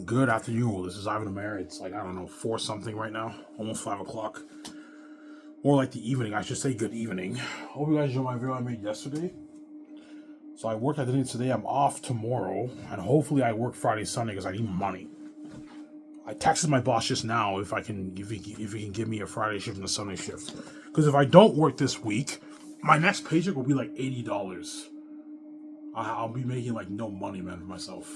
Good afternoon. This is Ivan Amir. It's like, I don't know, 4 something right now. Almost 5 o'clock. Or like the evening. I should say good evening. Hope you guys enjoyed my video I made yesterday. So I worked at the today. I'm off tomorrow. And hopefully I work Friday, Sunday because I need money. I texted my boss just now if he can give me a Friday shift and a Sunday shift. Because if I don't work this week, my next paycheck will be like $80. I'll be making like no money, man, for myself.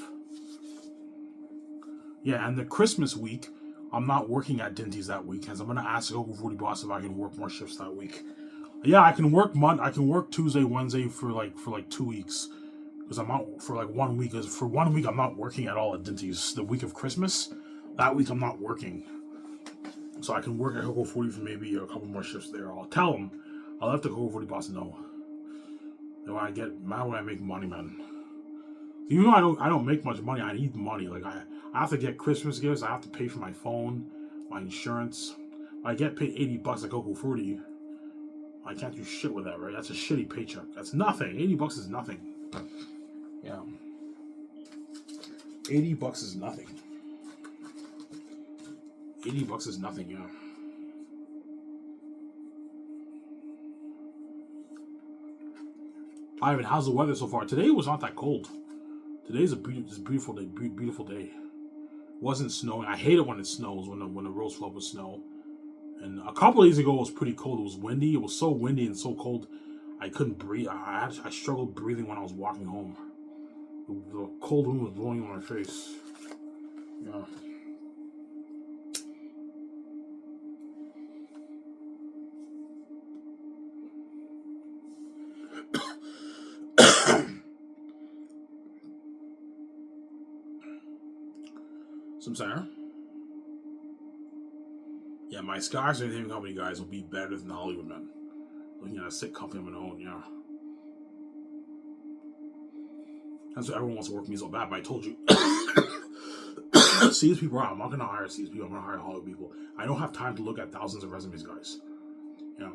Yeah, and the Christmas week, I'm not working at Dinty's that week, as I'm gonna ask the Coco 40 boss if I can work more shifts that week. Yeah, I can work Tuesday, Wednesday for like 2 weeks, because I'm out for like 1 week. Because for 1 week I'm not working at all at Dinty's. The week of Christmas, that week I'm not working, so I can work at Coco 40 for maybe a couple more shifts there. I'll tell him. I'll let the Coco 40 boss know. When I make money, man. Even though I don't make much money, I need money. Like I have to get Christmas gifts. I have to pay for my phone, my insurance. I get paid $80 at Coco 40. I can't do shit with that, right? That's a shitty paycheck. That's nothing. $80 is nothing. Yeah. $80 is nothing. $80 is nothing, yeah. Ivan, how's the weather so far? Today was not that cold. Today's a beautiful day. Beautiful day. It wasn't snowing. I hate it when it snows, when the roads fill up with snow. And a couple of days ago, it was pretty cold. It was windy. It was so windy and so cold, I couldn't breathe. I struggled breathing when I was walking home. The cold wind was blowing in my face. Yeah. Some center. Yeah, my Scars Entertainment Company guys will be better than the Hollywood men. Looking at a sick company of my own, yeah. That's why everyone wants to work with me so bad, but I told you. CS people out. I'm not going to hire CS people. I'm going to hire Hollywood people. I don't have time to look at thousands of resumes, guys. Yeah.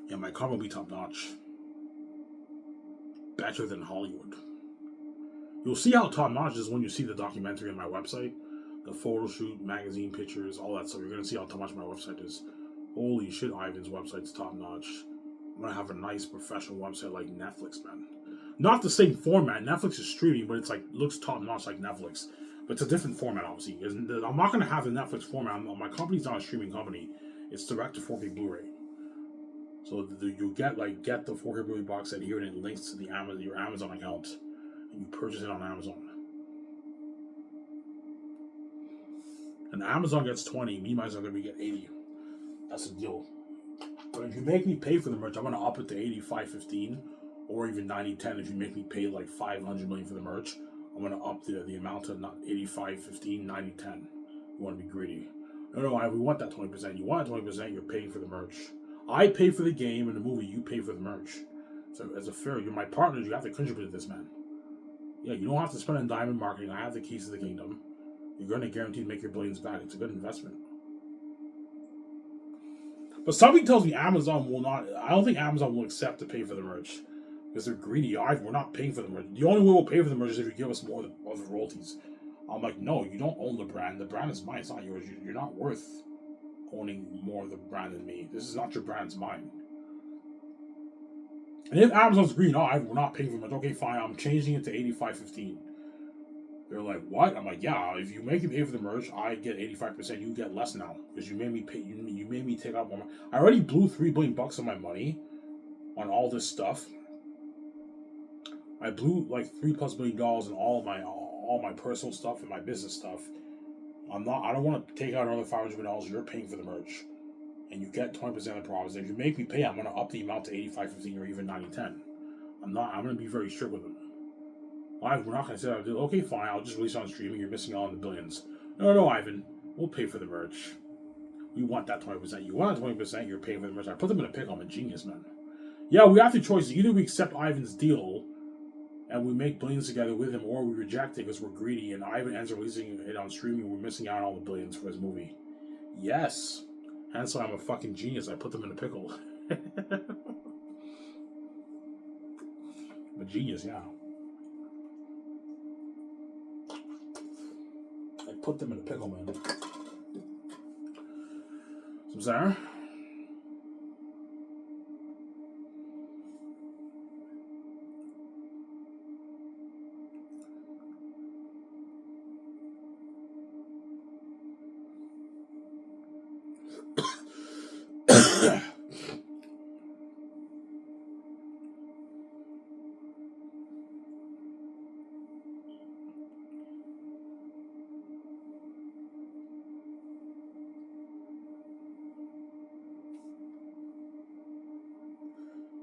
Yeah, my car will be top notch. Better than Hollywood. You'll see how top notch is when you see the documentary on my website. The photo shoot, magazine pictures, all that stuff. You're going to see how top notch my website is. Holy shit, Ivan's website's top notch. I'm going to have a nice professional website like Netflix, man. Not the same format. Netflix is streaming, but it's like looks top notch like Netflix. But it's a different format, obviously. I'm not going to have the Netflix format. My company's not a streaming company. It's direct to 4K Blu-ray. So you get the 4K Blu-ray box set here, and it links to your Amazon account, and you purchase it on Amazon. And Amazon gets 20, me myself are going to get 80. That's the deal. But if you make me pay for the merch, I'm going to up it to 85-15, or even 90-10. If you make me pay like $500 million for the merch, I'm going to up the amount to not 85-15, 90-10. You want to be greedy. No, we want that 20%. You want that 20%, you're paying for the merch. I pay for the game and the movie, you pay for the merch. So as a fair, you're my partners, you have to contribute to this, man. Yeah, you don't have to spend on diamond marketing. I have the keys to the kingdom. You're going to guarantee to make your billions back. It's a good investment. But something tells me Amazon will not. I don't think Amazon will accept to pay for the merch because they're greedy. We're not paying for the merch. The only way we'll pay for the merch is if you give us more of the royalties. I'm like, no, you don't own the brand. The brand is mine. It's not yours. You're not worth owning more of the brand than me. This is not your brand. It's mine. And if Amazon's greedy, no, we're not paying for the merch. Okay, fine. I'm changing it to 85-15. They're like, what? I'm like, yeah, if you make me pay for the merch, I get 85%. You get less now because you made me pay. You made me take out more money. I already blew $3 billion of my money on all this stuff. I blew like $3+ billion in all my personal stuff and my business stuff. I don't want to take out another $500 million. You're paying for the merch, and you get 20% of the profits. If you make me pay, I'm going to up the amount to 85-15 or even 90-10. I'm going to be very strict with them. We're not going to say, okay, fine, I'll just release it on streaming. You're missing out on the billions. No, Ivan. We'll pay for the merch. We want that 20%. You want that 20%, you're paying for the merch. I put them in a pickle. I'm a genius, man. Yeah, we have two choices. Either we accept Ivan's deal and we make billions together with him, or we reject it because we're greedy and Ivan ends up releasing it on streaming. We're missing out on all the billions for his movie. Yes. Hence why I'm a fucking genius. I put them in a pickle. But genius, yeah. I put them in a pickle, man. Some Sarah.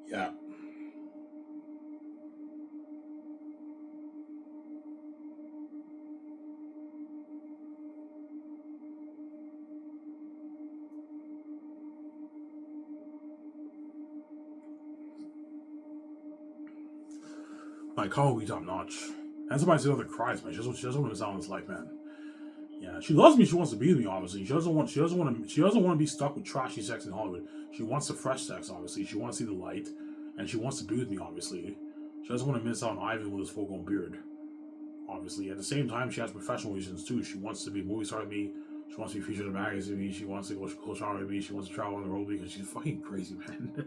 Yeah. My call will be top notch. And somebody said other cries, man. She doesn't want to miss out on this life, man. Yeah, she loves me. She wants to be with me. Obviously, she doesn't want to be stuck with trashy sex in Hollywood. She wants the fresh sex. Obviously, she wants to see the light, and she wants to be with me. Obviously, she doesn't want to miss out on Ivan with his full-grown beard. Obviously, at the same time, she has professional reasons too. She wants to be a movie star with me. She wants to be featured in a magazine with me. She wants to go close on with me. She wants to travel on the road because she's fucking crazy, man.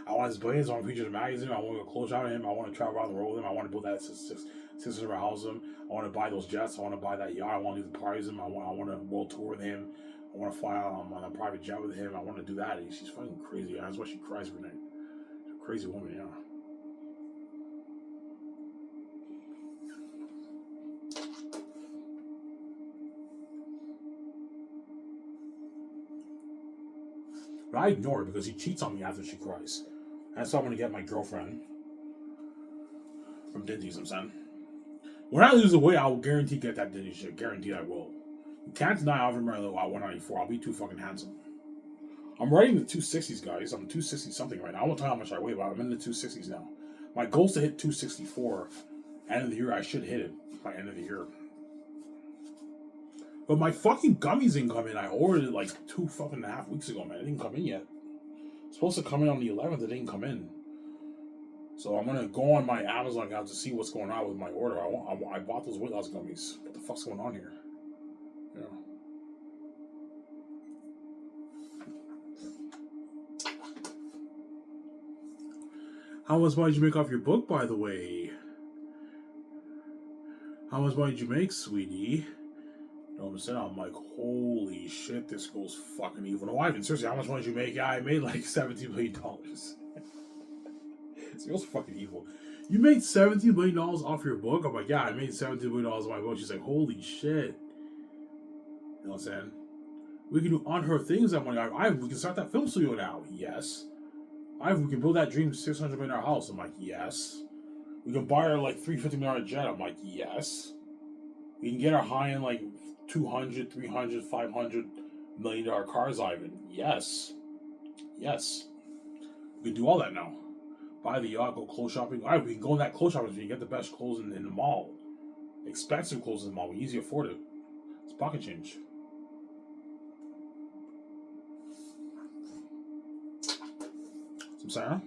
I want his billions. I want to feature in a magazine. I want to go close out with him. I want to travel around the road with him. I want to build that 600 house with him. I want to buy those jets. I want to buy that yacht. I want to do the parties with him. I want to world tour with him. I want to fly out on a private jet with him. I want to do that. She's fucking crazy. That's why she cries every night. She's a crazy woman, yeah. But I ignore her because he cheats on me after she cries. That's how I'm going to get my girlfriend from Dinty's, I'm saying. When I lose the weight, I will guarantee get that Dinty shit. Guarantee I will. You can't deny Alvin Murray at 194. I'll be too fucking handsome. I'm riding the 260s, guys. I'm 260 something right now. I won't tell you how much I weigh, but I'm in the 260s now. My goal is to hit 264. End of the year, I should hit it by end of the year. But my fucking gummies didn't come in. I ordered it like 2.5 weeks ago, man. It didn't come in yet. It's supposed to come in on the 11th. It didn't come in. So I'm gonna go on my Amazon account to see what's going on with my order. I bought those weight loss gummies. What the fuck's going on here? Yeah. How much money did you make off your book, by the way? How much money did you make, sweetie? You know what I'm saying? I'm like, holy shit, this girl's fucking evil. No, Ivan, seriously, how much money did you make? Yeah, I made like $17 million. This girl's fucking evil. You made $17 million off your book? I'm like, yeah, I made $17 million off my book. She's like, holy shit. You know what I'm saying? We can do unheard things that money. We can start that film studio now. Yes. We can build that dream $600 million house. I'm like, yes. We can buy our like $350 million jet. I'm like, yes. We can get our high end like $200, $300, $500 million cars, Ivan. Yes. Yes. We can do all that now. Buy the yacht, go clothes shopping. We can go in that clothes shopping. You get the best clothes in the mall. Expensive clothes in the mall. We easily afford it. It's pocket change. Some Sarah?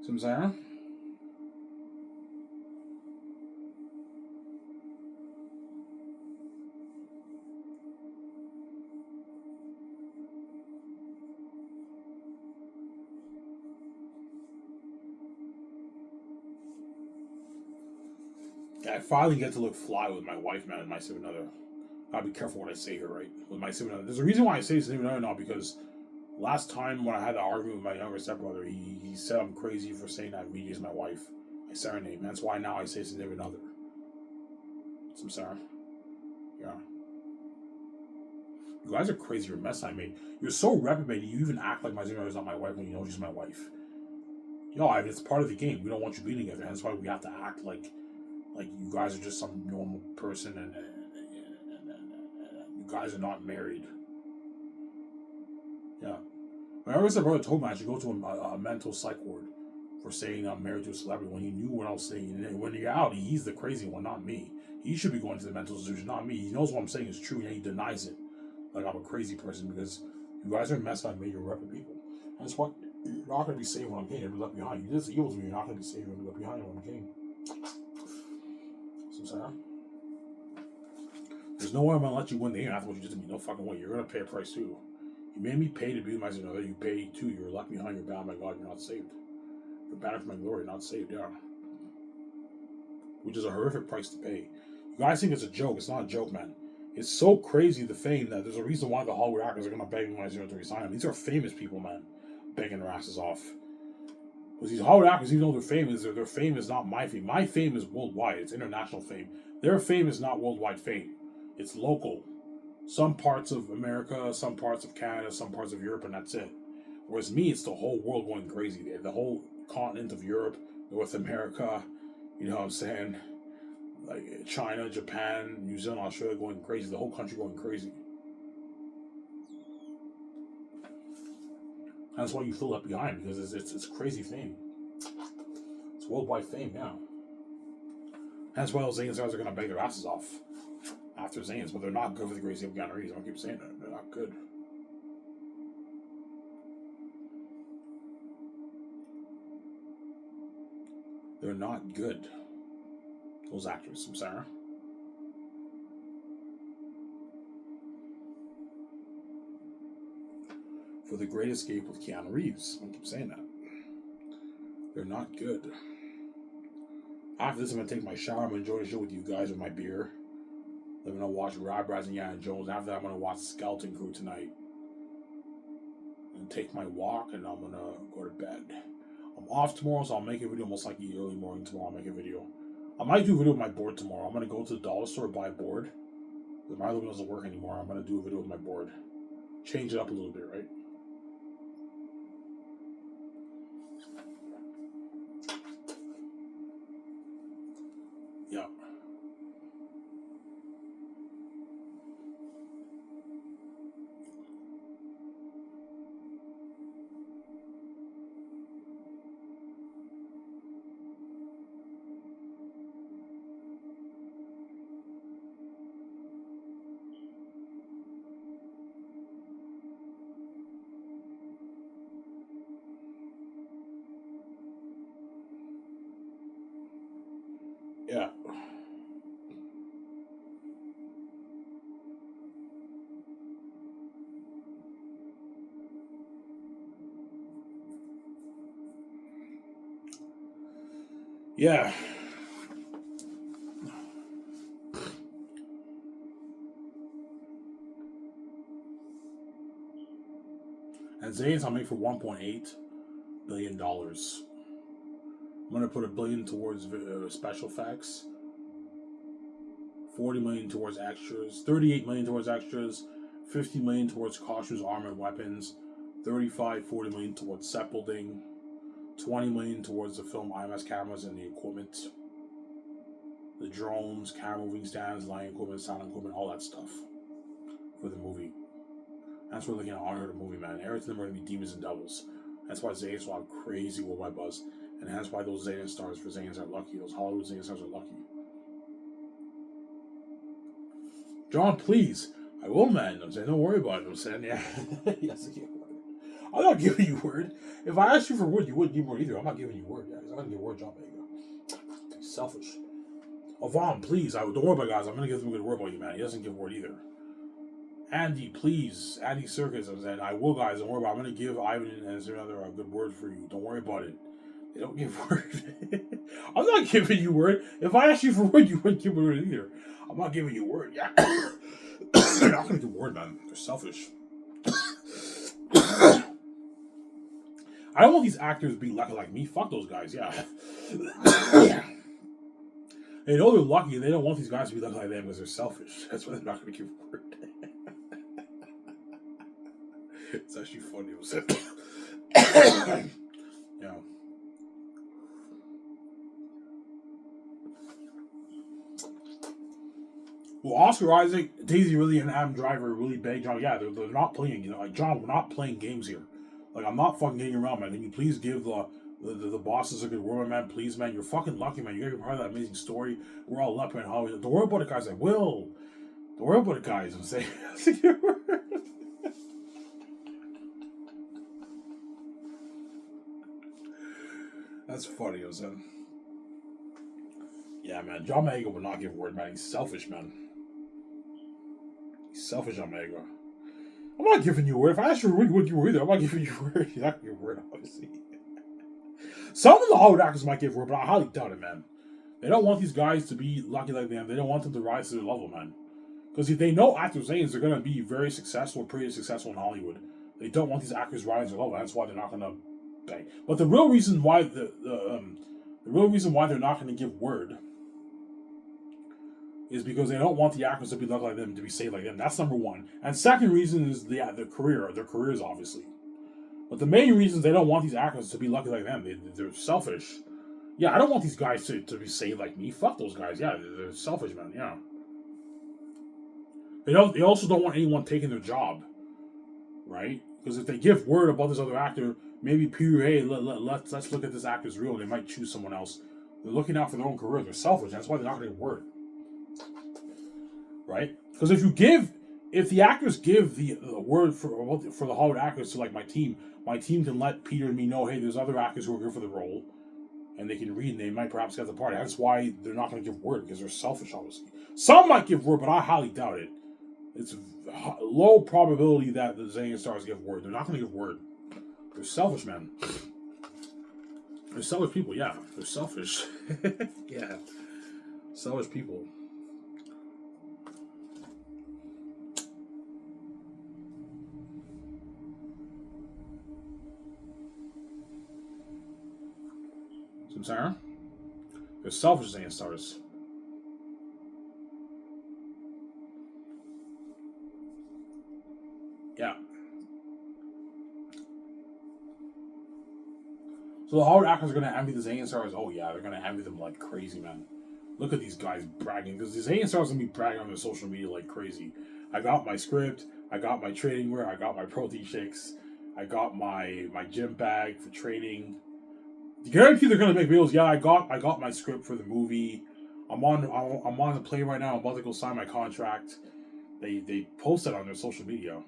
Some Sarah? I finally get to look fly with my wife, man, and my significant other. Gotta be careful what I say here, right? With my significant other. There's a reason why I say significant other now, because last time when I had the argument with my younger stepbrother, he said I'm crazy for saying that Rigi is my wife. My surname. That's why now I say significant other. Some Sarah. Yeah. You guys are crazy. You're a mess I made. You're so reprobated. You even act like my significant other is not my wife when you know she's my wife. Yo, I mean, it's part of the game. We don't want you being together. That's why we have to act like you guys are just some normal person and you guys are not married. Yeah. My other brother told me I should go to a mental psych ward for saying I'm married to a celebrity when he knew what I was saying. And when in reality, he's the crazy one, not me. He should be going to the mental institution, not me. He knows what I'm saying is true, and he denies it. Like I'm a crazy person because you guys are messed up, made your rep of people. That's what you're not going to be saved when I'm king. You'll be left behind. You did this evil to me. You're not going to be saved when you're left behind when I'm king. So, Sarah, there's no way I'm going to let you win the game after what you did to me. No fucking way. You're going to pay a price too. You made me pay to be with my another. You pay too. You're left behind. You're bound by God. You're not saved. You're bound for my glory. Not saved. Yeah. Which is a horrific price to pay. You guys think it's a joke. It's not a joke, man. It's so crazy, the fame, that there's a reason why the Hollywood actors are going to beg my zero to resign them. These are famous people, man, begging their asses off. Because these Hollywood actors, even though they're famous, their fame is not my fame. My fame is worldwide. It's international fame. Their fame is not worldwide fame. It's local. Some parts of America, some parts of Canada, some parts of Europe, and that's it. Whereas me, it's the whole world going crazy. The whole continent of Europe, North America, you know what I'm saying? Like China, Japan, New Zealand, Australia going crazy. The whole country going crazy. That's why you feel left behind, because it's crazy fame. It's worldwide fame, yeah. That's why those Zayn stars are going to beg their asses off after Zayn's, but they're not good for the great sake of Keanu Reeves. I keep saying that. They're not good. They're not good. Those actors, I'm sorry. For the Great Escape with Keanu Reeves. I keep saying that. They're not good. After this, I'm going to take my shower. I'm going to enjoy the show with you guys with my beer. I'm going to watch Rob Raz and Yana Jones. After that, I'm going to watch Skeleton Crew tonight. And take my walk, and I'm going to go to bed. I'm off tomorrow, so I'll make a video most likely early morning tomorrow. I'll make a video. I might do a video with my board tomorrow. I'm going to go to the dollar store, buy a board. If my other one doesn't work anymore, I'm going to do a video with my board. Change it up a little bit, right? Yeah. Yeah. Yeah. And Zayn's I'll make for $1.8 billion. I'm going to put $1 billion towards special effects, $40 million towards extras, $38 million towards extras, $50 million towards costumes, armor, and weapons, $40 million towards set building, $20 million towards the film IMAX cameras and the equipment, the drones, camera moving stands, lighting equipment, sound equipment, all that stuff for the movie. That's what they're going to honor the movie, man. Everything are going to be demons and devils. That's why Zayn's will have crazy worldwide buzz. And that's why those Zayn stars for Zayn's are lucky. Those Hollywood Zayn stars are lucky. John, please. I will, man. I'm saying, don't worry about it. I'm saying, yeah. Yes, I can't. I'm not giving you word. If I asked you for word, you wouldn't give word either. I'm not giving you word, guys. I'm not gonna give word, John. There you go. Selfish. Avon, please. Don't worry about it, guys. I'm gonna give them a good word about you, man. He doesn't give word either. Andy, please. Andy Circus. I'm saying, I will, guys. Don't worry about it. I'm gonna give Ivan and another a good word for you. Don't worry about it. They don't give word. I'm not giving you word. If I asked you for word, you wouldn't give word either. I'm not giving you word. Yeah. They're not gonna give word, man. They're selfish. I don't want these actors to be lucky like me. Fuck those guys, yeah. They know they're lucky, and they don't want these guys to be lucky like them because they're selfish. That's why they're not going to give word. It's actually funny. Yeah. Well, Oscar Isaac, Daisy Ridley, and Adam Driver really beg John. Yeah, they're not playing. Like John, we're not playing games here. Like I'm not fucking getting around, man. Can you please give the bosses a good word, man? Please, man. You're fucking lucky, man. You're part of that amazing story. We're all lucky, man. Hollywood. Don't worry about it, guys. I will. Don't worry about it, guys. I'm saying. That's funny, yo, son. Yeah, man. John Boyega would not give word, man. He's selfish, man. He's selfish, John Boyega. I'm not giving you a word. If I asked you what you were either, I'm not giving you a word. You're not giving a word, obviously. Some of the Hollywood actors might give word, but I highly doubt it, man. They don't want these guys to be lucky like them. They don't want them to rise to their level, man. Because if they know actors' names, they're going to be very successful, pretty successful in Hollywood. They don't want these actors rising to their level. That's why they're not going to bang. But the real reason why the real reason why they're not going to give word is because they don't want the actors to be lucky like them, to be saved like them. That's number one. And second reason is their careers, obviously. But the main reason is they don't want these actors to be lucky like them. They're selfish. Yeah, I don't want these guys to be saved like me. Fuck those guys. Yeah, they're selfish, man. Yeah. They also don't want anyone taking their job, right? Because if they give word about this other actor, maybe Peter, hey, let's look at this actor's real. They might choose someone else. They're looking out for their own career. They're selfish. That's why they're not going to give word, right? Because if the actors give the word for the Hollywood actors to like my team can let Peter and me know, hey, there's other actors who are good for the role, and they can read, and they might perhaps get the part. That's why they're not going to give word, because they're selfish, obviously. Some might give word, but I highly doubt it. It's low probability that the Zane Stars give word. They're not going to give word. They're selfish, man. They're selfish people, yeah. They're selfish. Yeah. Selfish people. See what I'm saying? They're selfish Zane Stars. Yeah. So the Hollywood actors are going to envy the Zayn stars. Oh, yeah, they're going to envy them like crazy, man. Look at these guys bragging. Because the Zayn stars are going to be bragging on their social media like crazy. I got my script. I got my training wear. I got my protein shakes. I got my gym bag for training. Guarantee they're going to make videos. Yeah, I got my script for the movie. I'm on the plane right now. I'm about to go sign my contract. They post it on their social media.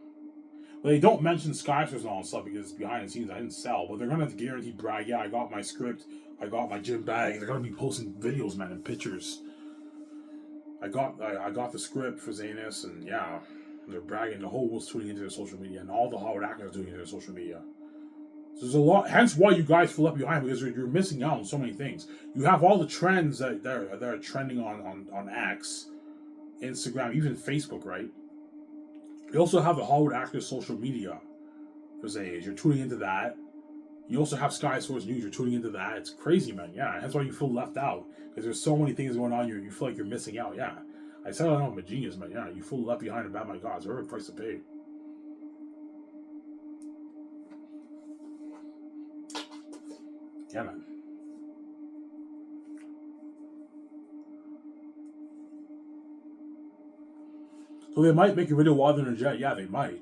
But they don't mention Skyscrapers and all that stuff because it's behind the scenes. I didn't sell. But they're going to have to guarantee brag. Yeah, I got my script. I got my gym bag. They're going to be posting videos, man, and pictures. I got the script for Zanus, and yeah, they're bragging. The whole world's tuning into their social media, and all the Hollywood actors are doing it in their social media. So there's a lot. Hence why you guys feel left behind, because you're missing out on so many things. You have all the trends that are trending on X, Instagram, even Facebook, right? You also have the Hollywood actors' social media for Zayas. You're tuning into that. You also have Sky Source News. You're tuning into that. It's crazy, man. Yeah, that's why you feel left out, because there's so many things going on. You feel like you're missing out. Yeah, I said I know I'm a genius, man. Yeah, you feel left behind about my God. It's a very price to pay. Yeah, man. So they might make a video while they're in a jet. Yeah, they might.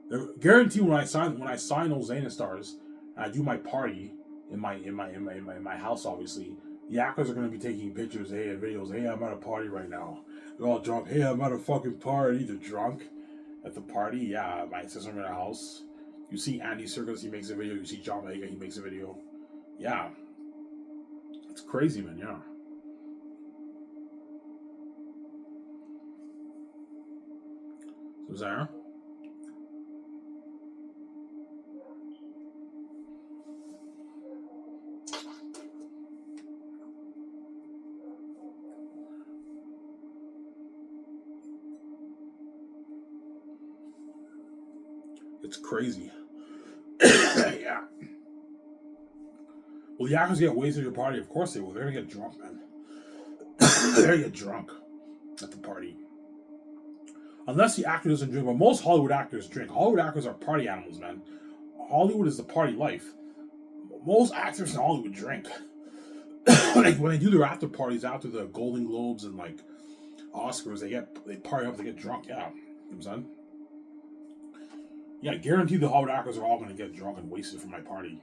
They're guaranteed when I sign those Zana stars, and I do my party in my house. Obviously, the actors are going to be taking pictures, hey, and videos. Hey, I'm at a party right now. They're all drunk. Hey, I'm at a fucking party. They're drunk at the party. Yeah, my sister in the house. You see Andy Serkis, he makes a video. You see John Boyega, he makes a video. Yeah, it's crazy, man. Yeah. So Zara. It's crazy. Yeah. Well, the actors get wasted at the party. Of course they will. They're gonna get drunk, man. They're gonna get drunk at the party. Unless the actor doesn't drink, but most Hollywood actors drink. Hollywood actors are party animals, man. Hollywood is the party life. Most actors in Hollywood drink. Like when they do their after parties after the Golden Globes and like Oscars, they party up, they get drunk. Yeah, you know what I'm saying? Yeah, guaranteed the Hollywood actors are all going to get drunk and wasted for my party.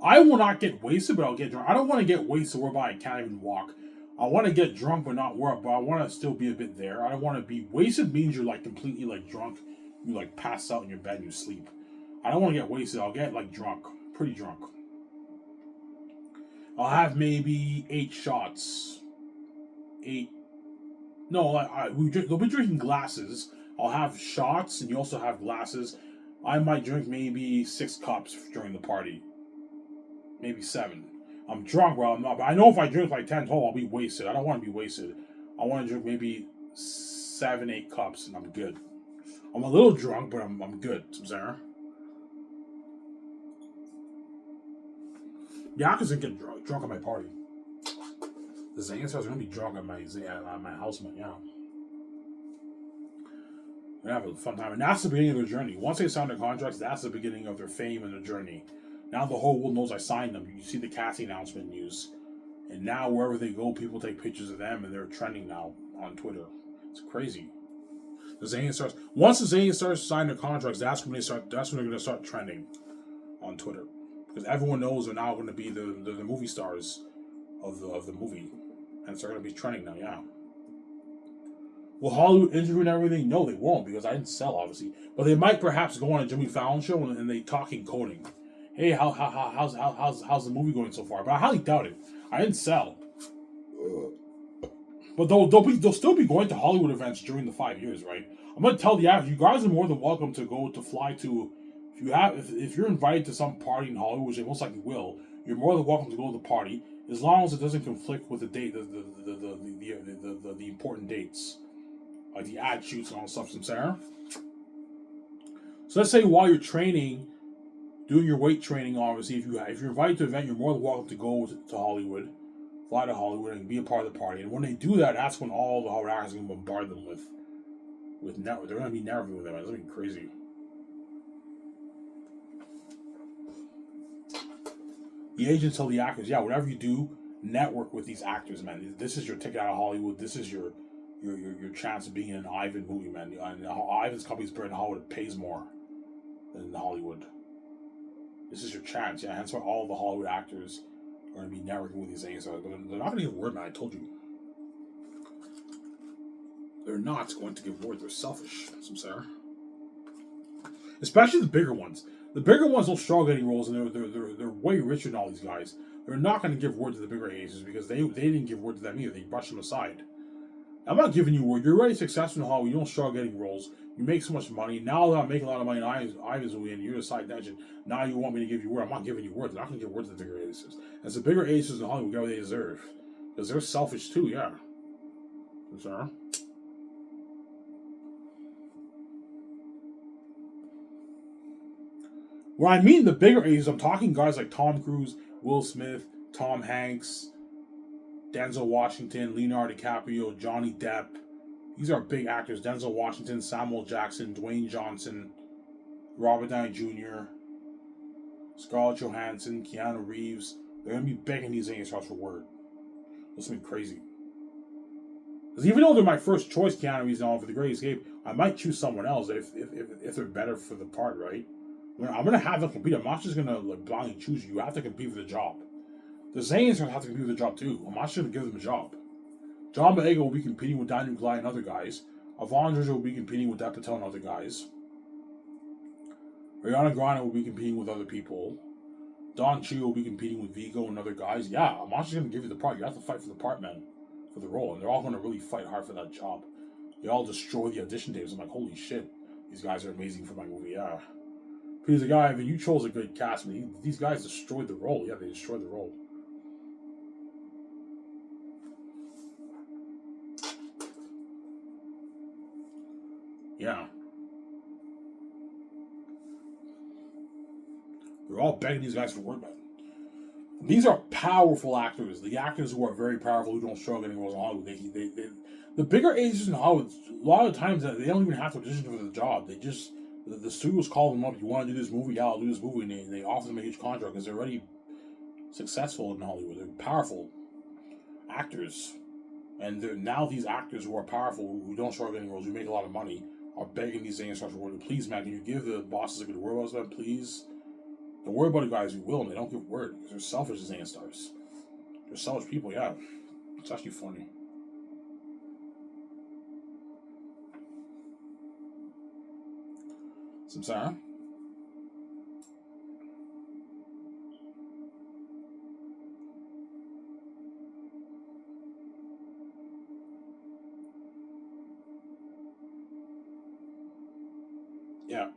I will not get wasted, but I'll get drunk. I don't want to get wasted whereby I can't even walk. I want to get drunk but not work, but I want to still be a bit there. I don't want to be wasted means you're like completely like drunk. You like pass out in your bed and you sleep. I don't want to get wasted. I'll get like drunk, pretty drunk. I'll have maybe 8 shots. 8. No, they'll be drinking glasses. I'll have shots and you also have glasses. I might drink maybe 6 cups during the party. Maybe 7. I'm drunk, bro. I'm not. But I know if I drink like 10, 12, I'll be wasted. I don't want to be wasted. I want to drink maybe 7, 8 cups, and I'm good. I'm a little drunk, but I'm good. Sarah. Yeah, I can get drunk at my party. The Zayn are gonna be drunk at my house, man. Yeah. We're gonna have a fun time, and that's the beginning of their journey. Once they sign their contracts, that's the beginning of their fame and their journey. Now the whole world knows I signed them. You see the casting announcement news. And now wherever they go, people take pictures of them and they're trending now on Twitter. It's crazy. The Zayn Stars. Once the Zayn Stars sign their contracts, that's when they're gonna start trending on Twitter. Because everyone knows they're now gonna be the movie stars of the movie. And so they're gonna be trending now, yeah. Will Hollywood interview and everything? No, they won't, because I didn't sell, obviously. But they might perhaps go on a Jimmy Fallon show and they talking coding. Hey, how's the movie going so far? But I highly doubt it. I didn't sell. But they'll still be going to Hollywood events during the 5 years, right? I'm gonna tell the actors, you guys are more than welcome to fly to. If you're invited to some party in Hollywood, which they most likely will, you're more than welcome to go to the party as long as it doesn't conflict with the date, the important dates, like the ad shoots and all stuff. Sarah. So let's say while you're training. Doing your weight training, obviously, if you're invited to an event, you're more than welcome to go to Hollywood, fly to Hollywood, and be a part of the party. And when they do that, that's when all the Hollywood actors are going to bombard them with network. They're going to be networking with them. It's going to be crazy. The agents tell the actors, yeah, whatever you do, network with these actors, man. This is your ticket out of Hollywood. This is your chance of being in an Ivan movie, man. And Ivan's company's better in Hollywood. It pays more than Hollywood. This is your chance, yeah. Hence why all the Hollywood actors are going to be networking with these things. But they're not going to give word, man. I told you. They're not going to give word. They're selfish, Sarah. Especially the bigger ones. The bigger ones don't struggle getting roles, and they're way richer than all these guys. They're not going to give word to the bigger aces because they didn't give word to them either. They brushed them aside. I'm not giving you word. You're already successful in Hollywood. You don't struggle getting roles. You make so much money. Now that I'm making a lot of money in Ivan's movie and you're a side engine, now you want me to give you word. I'm not giving you word. They're not going to give word to the bigger aces. As the bigger aces in Hollywood get what they deserve. Because they're selfish too, yeah. Sorry. When I mean the bigger aces, I'm talking guys like Tom Cruise, Will Smith, Tom Hanks, Denzel Washington, Leonardo DiCaprio, Johnny Depp. These are big actors. Denzel Washington, Samuel Jackson, Dwayne Johnson, Robert Downey Jr., Scarlett Johansson, Keanu Reeves. They're going to be begging these A stars for word. That's going to be crazy. Because even though they're my first choice, Keanu Reeves and for The Great Escape, I might choose someone else if they're better for the part, right? I'm going to have them compete. I'm not just going to blindly choose you. You have to compete for the job. The Zayn's going to have to compete for the job too. I'm not just going to give them a job. John Boyega will be competing with Daniel Gly and other guys. Avon Georgia will be competing with Depp Patel and other guys. Ariana Grande will be competing with other people. Don Cheadle will be competing with Vigo and other guys. Yeah, I'm not just going to give you the part. You have to fight for the part, man. For the role. And they're all going to really fight hard for that job. They all destroy the audition tapes. I'm like, holy shit. These guys are amazing for my movie, yeah. He's a guy, I mean, you chose a good cast. These guys destroyed the role. Yeah, they destroyed the role. Yeah. They're all begging these guys for word, man. These are powerful actors. The actors who are very powerful, who don't struggle getting roles in Hollywood. The bigger agents in Hollywood, a lot of times they don't even have to audition for the job. They just, the studios call them up. You want to do this movie? Yeah, I'll do this movie. And they offer them a huge contract because they're already successful in Hollywood. They're powerful actors. And now these actors who are powerful, who don't start getting roles, who make a lot of money, are begging these A stars for word. Please, man, can you give the bosses a good word about them, please? Don't worry about the guys who will, and they don't give word because they're selfish as A stars. They're selfish people, yeah. It's actually funny. Samsara? Yeah.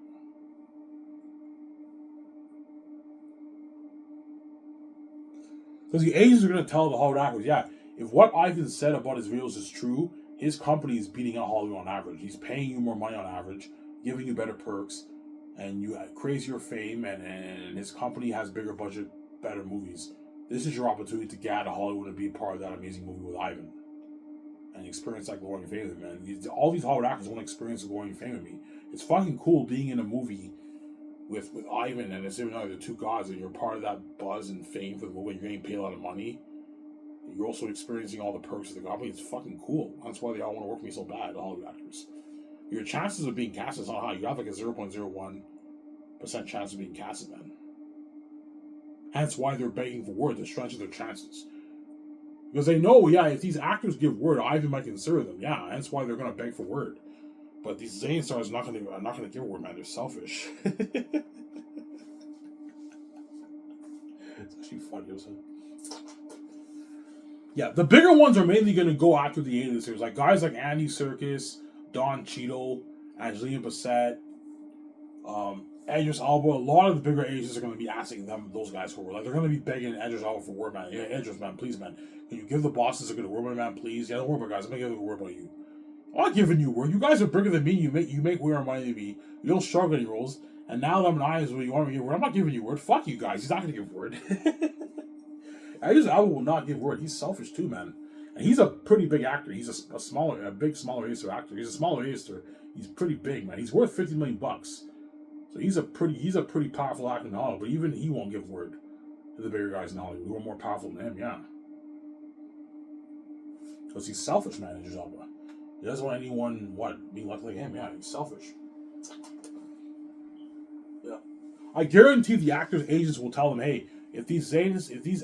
Because the agents are going to tell the Hollywood actors, yeah, if what Ivan said about his videos is true, his company is beating out Hollywood on average. He's paying you more money on average, giving you better perks, and you crazier fame, and his company has bigger budget, better movies. This is your opportunity to get out of Hollywood and be part of that amazing movie with Ivan. And experience that glory and fame, man. All these Hollywood actors want to experience the glory and fame with me. It's fucking cool being in a movie with Ivan and it's even though the two gods and you're part of that buzz and fame for the movie, you're getting paid a lot of money. You're also experiencing all the perks of the company. It's fucking cool. That's why they all want to work with me so bad, the Hollywood actors. Your chances of being cast is not high. You have like a 0.01% chance of being casted, man. Hence why they're begging for word to stretch their chances. Because they know, yeah, if these actors give word, Ivan might consider them. Yeah, hence why they're gonna beg for word. But these Zayn stars are not gonna give word, man. They're selfish. It's actually funny, isn't it? Yeah, the bigger ones are mainly gonna go after the A-listers, like guys like Andy Serkis, Don Cheadle, Angelina Bassett, Idris Elba. A lot of the bigger agents are gonna be asking those guys for word. Like they're gonna be begging Idris Elba for word, man. Yeah, Idris, man, please, man. Can you give the bosses a good word, man, please? Yeah, don't worry about guys. I'm gonna give a word about you. I'm not giving you word. You guys are bigger than me. You make way more money than me. You don't struggle any roles. And now that I'm an eyes where you want me to give word, I'm not giving you word. Fuck you guys. He's not gonna give word. Idris Elba will not give word. He's selfish too, man. And he's a pretty big actor. He's a smaller A-lister actor. He's a smaller A-lister. He's pretty big, man. He's worth $50 million. So he's a pretty powerful actor in Hollywood. But even he won't give word to the bigger guys in Hollywood who are more powerful than him. Yeah, because he's selfish, man. Idris Elba. He doesn't want anyone being like him. Yeah, he's selfish. Yeah, I guarantee the actors' agents will tell them, hey, if these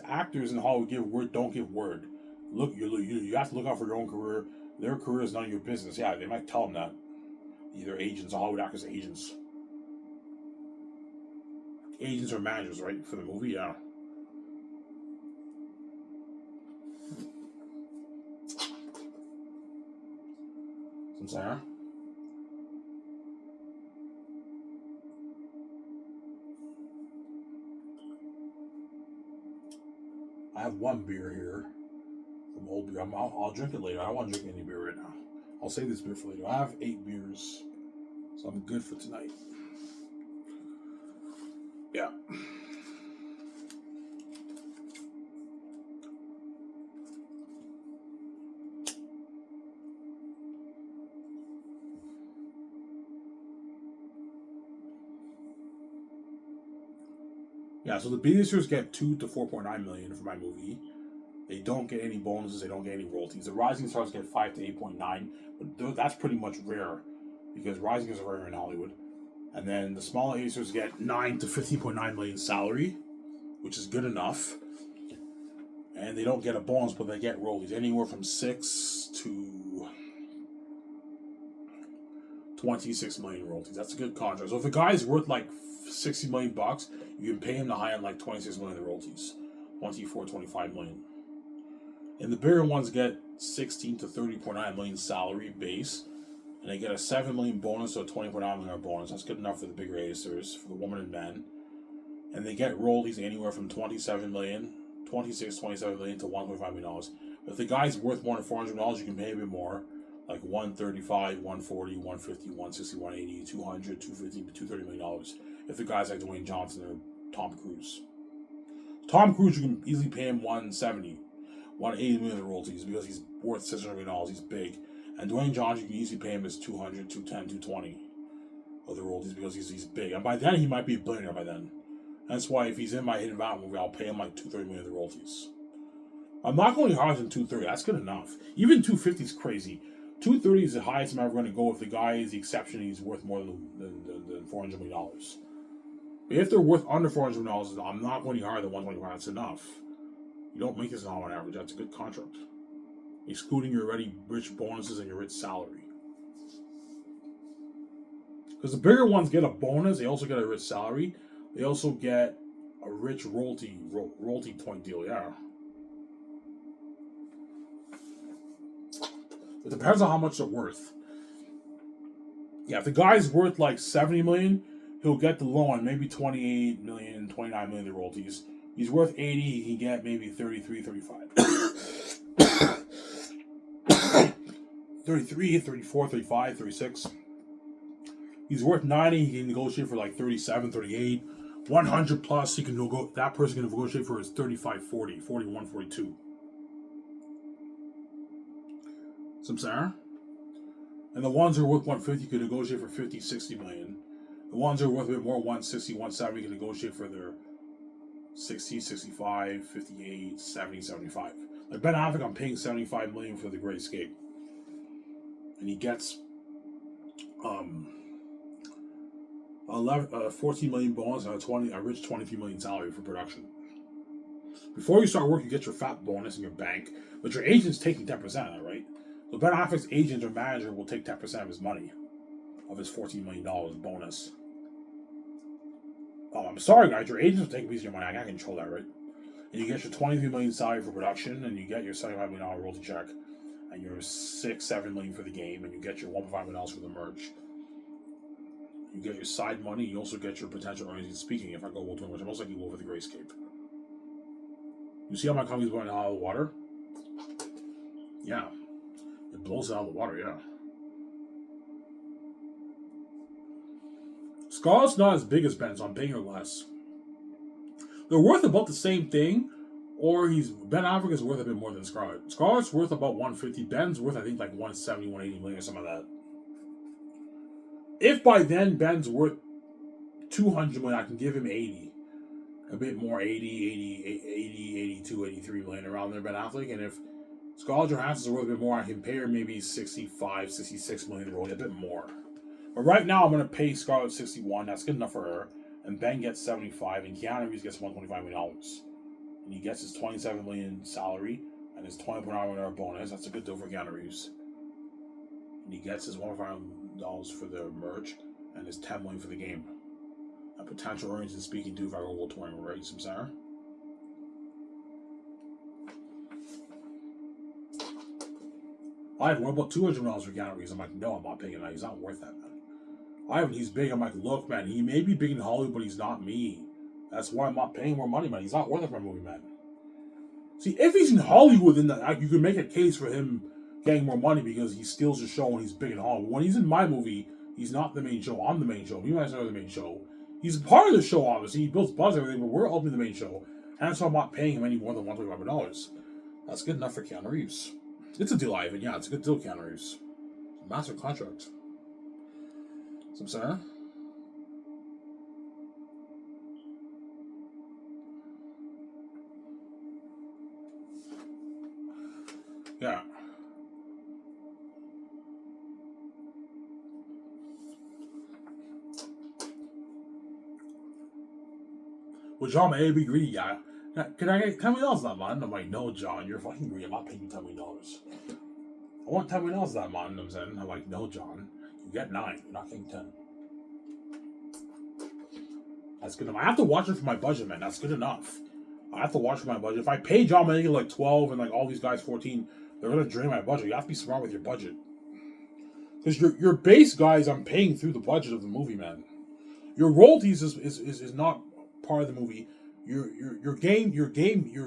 actors in Hollywood give word, don't give word. Look, you have to look out for your own career. Their career is none of your business. Yeah, they might tell them that. Either agents, Hollywood actors, agents or managers, right, for the movie. Yeah. Sarah? I have one beer here. Some old beer. I'll drink it later. I don't want to drink any beer right now. I'll save this beer for later. I have 8 beers, so I'm good for tonight. Yeah. Yeah, so the B-listers get 2 to 4.9 million for my movie. They don't get any bonuses. They don't get any royalties. The rising stars get 5 to 8.9, but that's pretty much rare because rising is rare in Hollywood. And then the smaller A-listers get 9 to 15.9 million salary, which is good enough. And they don't get a bonus, but they get royalties anywhere from 6 to 26 million royalties. That's a good contract. So if a guy's worth like 60 million bucks, you can pay him the high end like 26 million in royalties, 24, 25 million. And the bigger ones get 16 to 30.9 million salary base, and they get a 7 million bonus or a 20.9 million bonus. That's good enough for the bigger A-listers, for the woman and men. And they get royalties anywhere from 27 million, 26, 27 million to $1.5 million. If the guy's worth more than $400, you can pay a bit more, like 135, 140, 150, 160, 180, 200, 250, $230 million. If the guy's like Dwayne Johnson or Tom Cruise. Tom Cruise, you can easily pay him 170, 180 million in royalties because he's worth $600 million. He's big. And Dwayne Johnson, you can easily pay him his 200, 210, 220 of the royalties because he's big. And by then, he might be a billionaire by then. That's why if he's in my Hidden Valley movie, I'll pay him like $230 million of the royalties. I'm not going higher than 230. That's good enough. Even 250 is crazy. 230 is the highest I'm ever going to go if the guy is the exception and he's worth more than $400 million. But if they're worth under $400 million, I'm not going higher than 125. That's enough. You don't make this on average. That's a good contract. Excluding your already rich bonuses and your rich salary. Because the bigger ones get a bonus, they also get a rich salary. They also get a rich royalty point deal, yeah. It depends on how much they're worth. Yeah, if the guy's worth like 70 million, he'll get the loan, maybe 28 million, 29 million in royalties. He's worth 80, he can get maybe 33, 35. 33, 34, 35, 36. He's worth 90, he can negotiate for like 37, 38. 100 plus, he can that person can negotiate for his 35, 40, 41, 42. Some Sarah? And the ones who are worth 150 can negotiate for 50, 60 million. The ones who are worth a bit more, 160, 170, can negotiate for their 60, 65, 58, 70, 75. Like Ben Affleck, I'm paying 75 million for The Great Escape. And he gets 14 million bonus and a rich 23 million salary for production. Before you start work, you get your fat bonus in your bank, but your agent's taking 10% of that, right? So Ben Affleck's agent or manager will take 10% of his money, of his $14 million bonus. Oh, I'm sorry, guys. Your agent will take a piece of your money. I can't control that, right? And you get your $23 million salary for production, and you get your $75 million royalty check, and your $6-7 million for the game, and you get your $1.5 million for the merch. You get your side money. You also get your potential earnings. Speaking, if I go too much, I'm most likely go for The Great Escape. You see how my company's going out of the water? Yeah. It blows it out of the water, yeah. Scarlett's not as big as Ben, so I'm paying her less. They're worth about the same thing, or Ben Affleck is worth a bit more than Scarlett. Scarlett's worth about 150. Ben's worth, I think, like 170, 180 million or something like that. If by then Ben's worth 200 million, I can give him 80. A bit more, 82, 83 million around there, Ben Affleck. And if Scarlett Johansson's worth a bit more, I can pay her maybe 65, 66 million, a bit more. But right now, I'm going to pay Scarlett 61. That's good enough for her. And Ben gets 75, and Keanu Reeves gets $125 million. And he gets his 27 million salary and his $20 million bonus. That's a good deal for Keanu Reeves. And he gets his $1.5 million for the merch and his $10 million for the game. And potential earnings and speaking too if I go World Touring, right, some Sarah? What about $200 million for Keanu Reeves? I'm like, no, I'm not paying him. He's not worth that, man. He's big. I'm like, look, man, he may be big in Hollywood, but he's not me. That's why I'm not paying more money, man. He's not worth it for my movie, man. See, if he's in Hollywood, then you can make a case for him getting more money because he steals the show when he's big in Hollywood. When he's in my movie, he's not the main show. I'm the main show. You guys are the main show. He's part of the show, obviously. He builds buzz and everything, but we're ultimately the main show. And that's why I'm not paying him any more than $125 million. That's good enough for Keanu Reeves. It's a deal, Ivan. Yeah, it's a good deal, Keanu Reeves. Massive contract. Some Sarah? Yeah. Well, John may be greedy, yeah. Now, can I get $10 million that man? I'm like, no, John, you're fucking greedy. I'm not paying you $10 million. I want $10 million that man. I'm saying, I'm like, no, John, you get 9. You're not getting 10. That's good enough. I have to watch it for my budget, man. That's good enough. I have to watch for my budget. If I pay John Mulaney like 12 and like all these guys 14, they're gonna drain my budget. You have to be smart with your budget. Because your base guys, I'm paying through the budget of the movie, man. Your royalties is not part of the movie. Your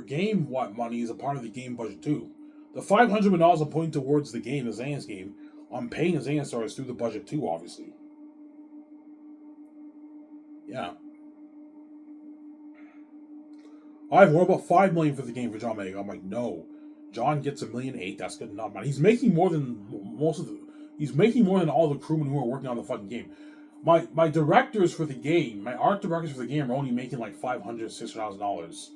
game what money is a part of the game budget too. The $500 million I'm putting towards the game, the Zayn's game, I'm paying the Zayn stars through the budget too, obviously. Yeah. What about $5 million for the game for John Mulaney? I'm like, no. John gets $1.8 million. That's good enough, man. He's making more than He's making more than all the crewmen who are working on the fucking game. My directors for the game, my art directors for the game are only making like $500,000, $600,000.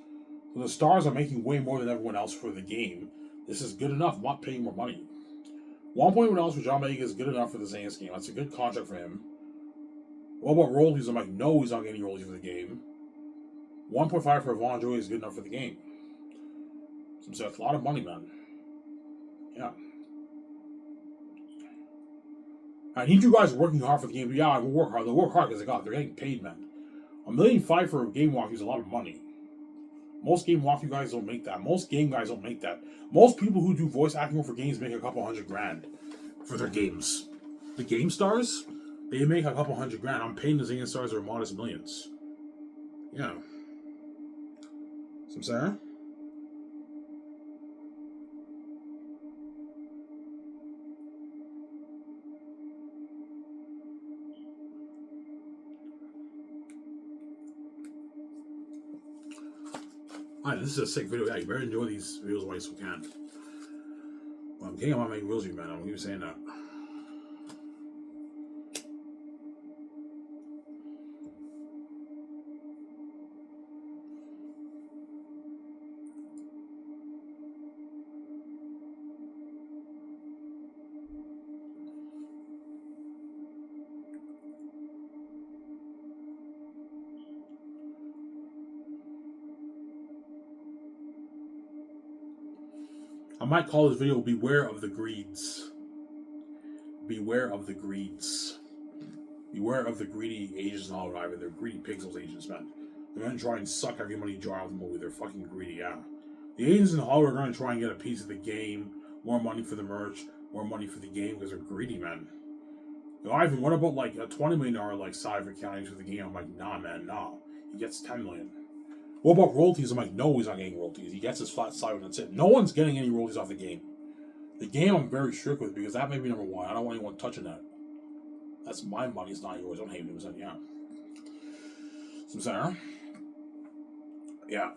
So the stars are making way more than everyone else for the game. This is good enough. I'm not paying more money. 1.1 dollars for John Boyega is good enough for the Saints game. That's a good contract for him. What about royalties? I'm like, no, he's not getting royalties for the game. 1.5 for Vaughn Joey is good enough for the game. So that's a lot of money, man. Yeah. I need you guys working hard for the game. Yeah, I will work hard. They'll work hard because they're getting paid, man. $1.5 million for a game walk is a lot of money. Most game walk guys don't make that. Most game guys don't make that. Most people who do voice acting for games make a couple $100,000 for their games. The game stars, they make a couple $100,000. I'm paying the Zane stars their modest millions. Yeah. Some Sarah? Alright, this is a sick video. Yeah, you better enjoy these videos while you still can. Well, I'm kidding about making reels, man. I'm keep saying that. I might call this video Beware of the Greeds. Beware of the Greeds. Beware of the greedy agents in Hollywood. They're greedy pigs, those agents, man. They're going to try and suck every money you draw out of the movie. They're fucking greedy, yeah. The agents in Hollywood are going to try and get a piece of the game, more money for the merch, more money for the game, because they're greedy, man. You know, Ivan, what about like a $20 million like side for counting for the game? I'm like, nah, man, nah. He gets $10 million. What about royalties? I'm like, no, he's not getting royalties. He gets his flat side and that's it. No one's getting any royalties off the game. The game I'm very strict with because that may be number one. I don't want anyone touching that. That's my money, it's not yours. Don't hate me, yeah. Some Sarah? Yeah.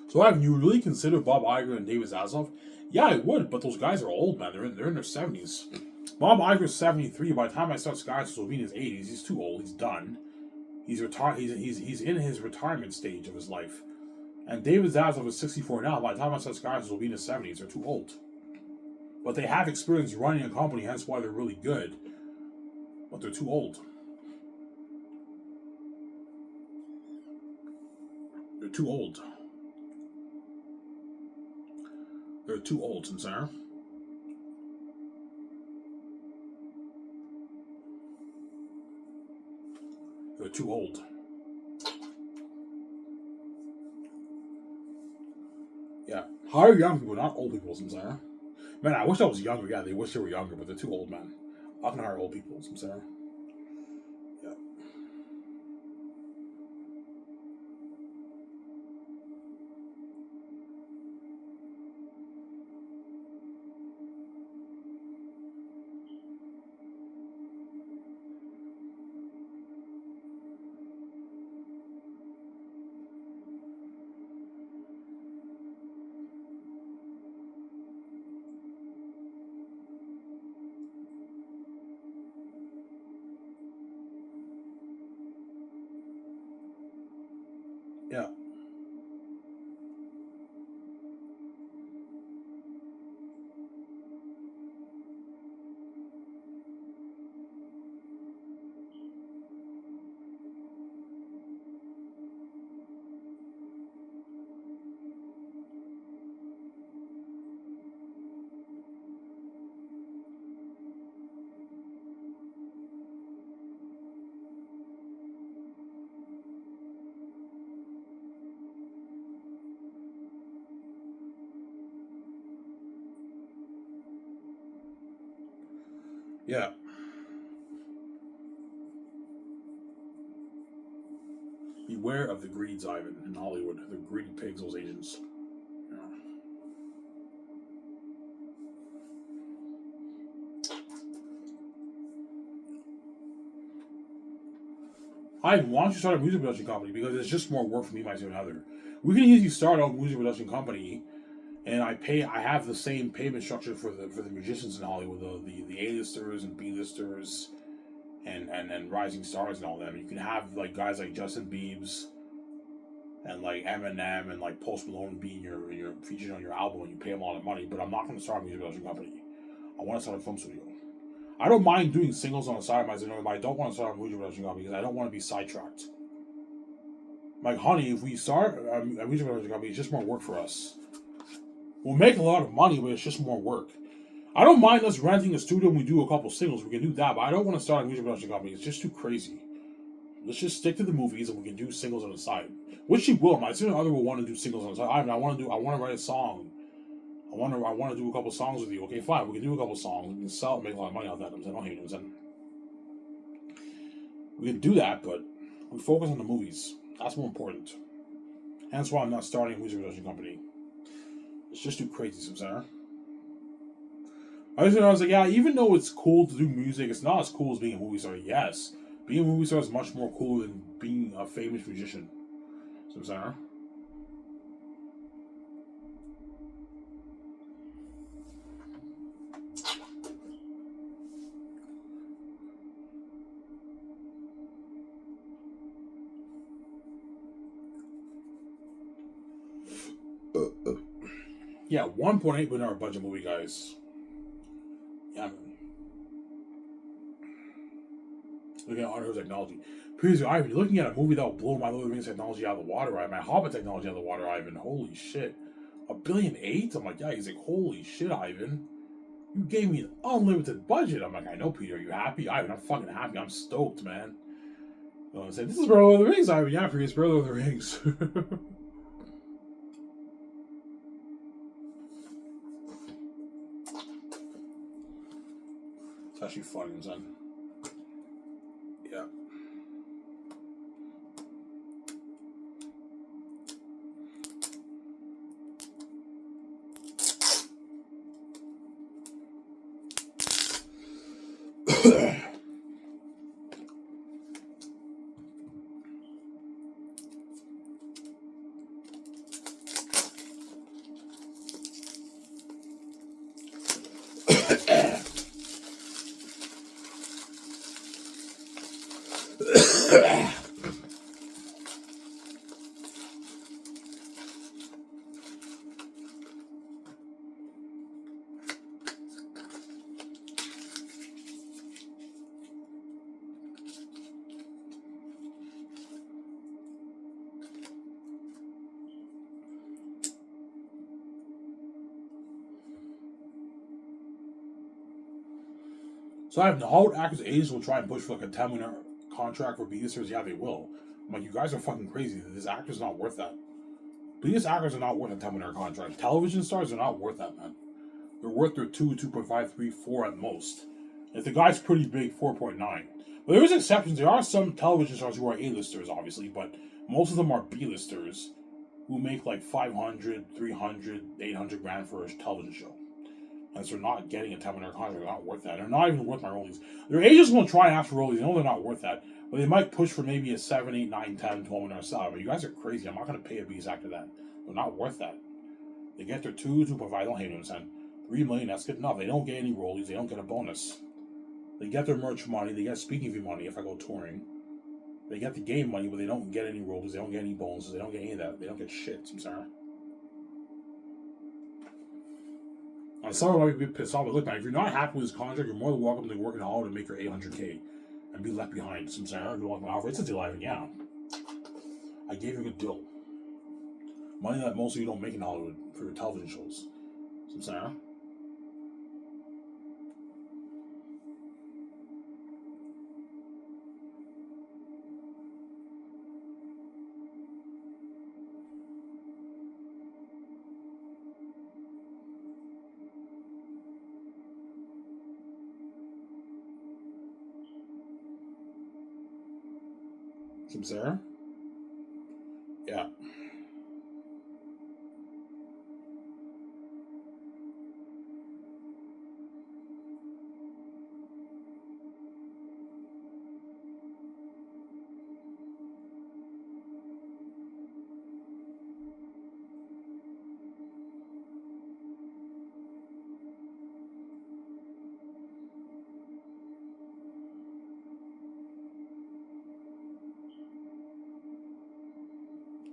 So have you really considered Bob Iger and David Zaslav? Yeah, I would, but those guys are old, man. They're in their 70s. Bob Iger's 73. By the time I start Sky Slovene is 80s. He's too old. He's done. He's retired. He's in his retirement stage of his life. And David Zaslav is 64 now. By the time I start Sky Slovene is 70s. They're too old. But they have experience running a company, hence why they're really good. But they're too old. They're too old. They're too old, Samsara. They're too old. Yeah. Hire young people, not old people, Samsara. Man, I wish I was younger. Yeah, they wish they were younger, but they're too old, man. I can hire old people, Samsara. Yeah. Yeah. Yeah. Beware of the greeds, Ivan, in Hollywood. They're greedy pigs, those agents. Yeah. I want to start a music production company because it's just more work for me, myself, and other. We can easily start a music production company, and I have the same payment structure for the musicians in Hollywood, the A-listers and B-listers, and rising stars and all them. You can have like guys like Justin Biebs and like Eminem and like Post Malone being your featured on your album and you pay them a lot of money. But I'm not going to start a music production company. I want to start a film studio. I don't mind doing singles on the side of my Zenova, but I don't want to start a music production company because I don't want to be sidetracked. Like, honey, if we start a music production company, it's just more work for us. We'll make a lot of money, but it's just more work. I don't mind us renting a studio and we do a couple singles. We can do that, but I don't want to start a music production company. It's just too crazy. Let's just stick to the movies and we can do singles on the side. Which she will. My significant other will want to do singles on the side. I want to write a song. I want to do a couple songs with you. Okay, fine. We can do a couple songs. We can sell and make a lot of money off that. I don't hate it. We can do that, but we focus on the movies. That's more important. Hence why I'm not starting a music production company. It's just too crazy, sometimes. I was like, yeah, even though it's cool to do music, it's not as cool as being a movie star. Yes, being a movie star is much more cool than being a famous musician. Sometimes. Yeah, $1.8 billion budget movie, guys. Yeah, man. Looking at Honor Technology. Previously, Ivan, you're looking at a movie that will blow my Lord of the Rings technology out of the water, Ivan. My Hobbit technology out of the water, Ivan. Holy shit. $1.8 billion? I'm like, yeah, he's like, holy shit, Ivan. You gave me an unlimited budget. I'm like, I know, Peter. Are you happy? Ivan, I'm fucking happy. I'm stoked, man. I said, this is Lord of the Rings, Ivan. Yeah, it's Lord of the Rings. It's actually funny, son. Yeah. So I have the Hollywood actors agents will try and push for like a 10-minute contract for B-listers. Yeah, they will. I'm like, you guys are fucking crazy. This actor's not worth that. B-list actors are not worth a 10-minute contract. Television stars are not worth that, man. They're worth their 2.5, 3, 4 at most. If the guy's pretty big, 4.9. But there is exceptions. There are some television stars who are A-listers, obviously, but most of them are B-listers who make like 500, 300, 800 grand for a television show. And so they're not getting a 10-minute contract. They're not worth that. They're not even worth my rollies. Their agents won't try and ask for rollies. They know they're not worth that. But they might push for maybe a 7, 8, 9, 10, 12-minute salary. But you guys are crazy. I'm not going to pay a B actor that. They're not worth that. They get their 2.5. I don't hate them, son. 3 million, that's good enough. They don't get any rollies. They don't get a bonus. They get their merch money. They get speaking fee money if I go touring. They get the game money, but they don't get any rollies. They don't get any bonuses. They don't get any of that. They don't get shit. I'm sorry. Someone might be pissed off, but look, man, if you're not happy with his contract, you're more than welcome to work in Hollywood and make your 800K and be left behind. So I'm saying, you're like, well, it's a deal, Ivan. Yeah, I gave you a good deal. Money that most of you don't make in Hollywood for your television shows. So I'm saying, Sarah? Yeah.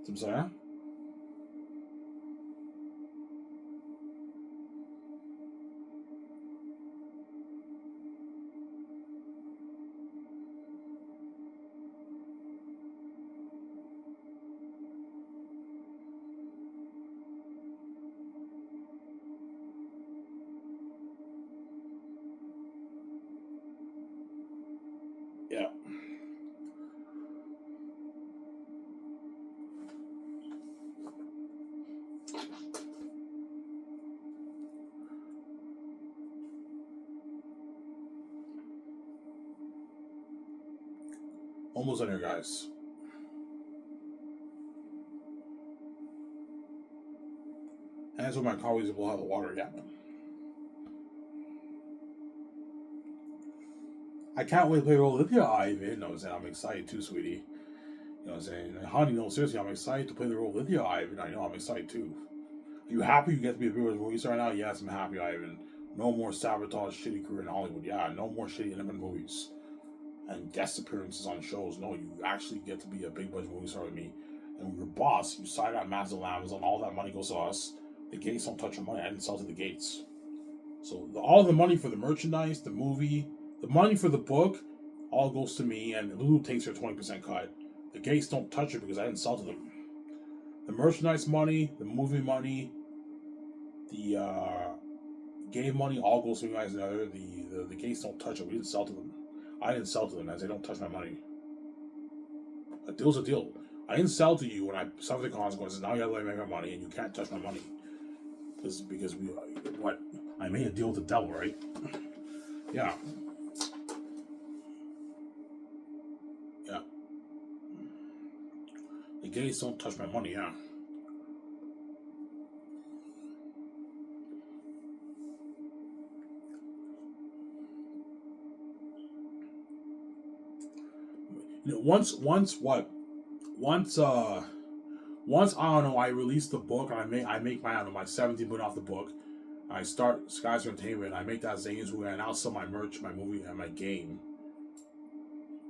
I'm saying? Yeah. Almost done here, guys. And that's when my colleagues will blow out the water again. I can't wait to play Olivia Ivan. You know what I'm saying? I'm excited too, sweetie. You know what I'm saying? And honey, no, seriously, I'm excited to play the role of Lydia Ivan. I know I'm excited too. Are you happy you get to be a bigger movie star now? Yes, I'm happy, Ivan. No more sabotage, shitty career in Hollywood. Yeah, no more shitty independent movies and guest appearances on shows. No, you actually get to be a big budget movie star with me. And your boss, you signed out Master Lambs, and all that money goes to us. The gates don't touch your money. I didn't sell to the gates. So all the money for the merchandise, the movie, the money for the book, all goes to me, and Lulu takes her 20% cut. The gates don't touch it because I didn't sell to them. The merchandise money, the movie money, the game money, all goes to you guys. The gates don't touch it. We didn't sell to them. I didn't sell to them as they don't touch my money. A deal's a deal. I didn't sell to you when I suffered the consequences. Now you gotta let me make my money, and you can't touch my money because we what I made a deal with the devil, right? Yeah. Yeah. The gays don't touch my money, yeah. You know, once I don't know, I release the book and I make my I don't know, my 17 million off the book. I start Skies Entertainment. I make that Zane's movie, and I'll sell my merch, my movie, and my game.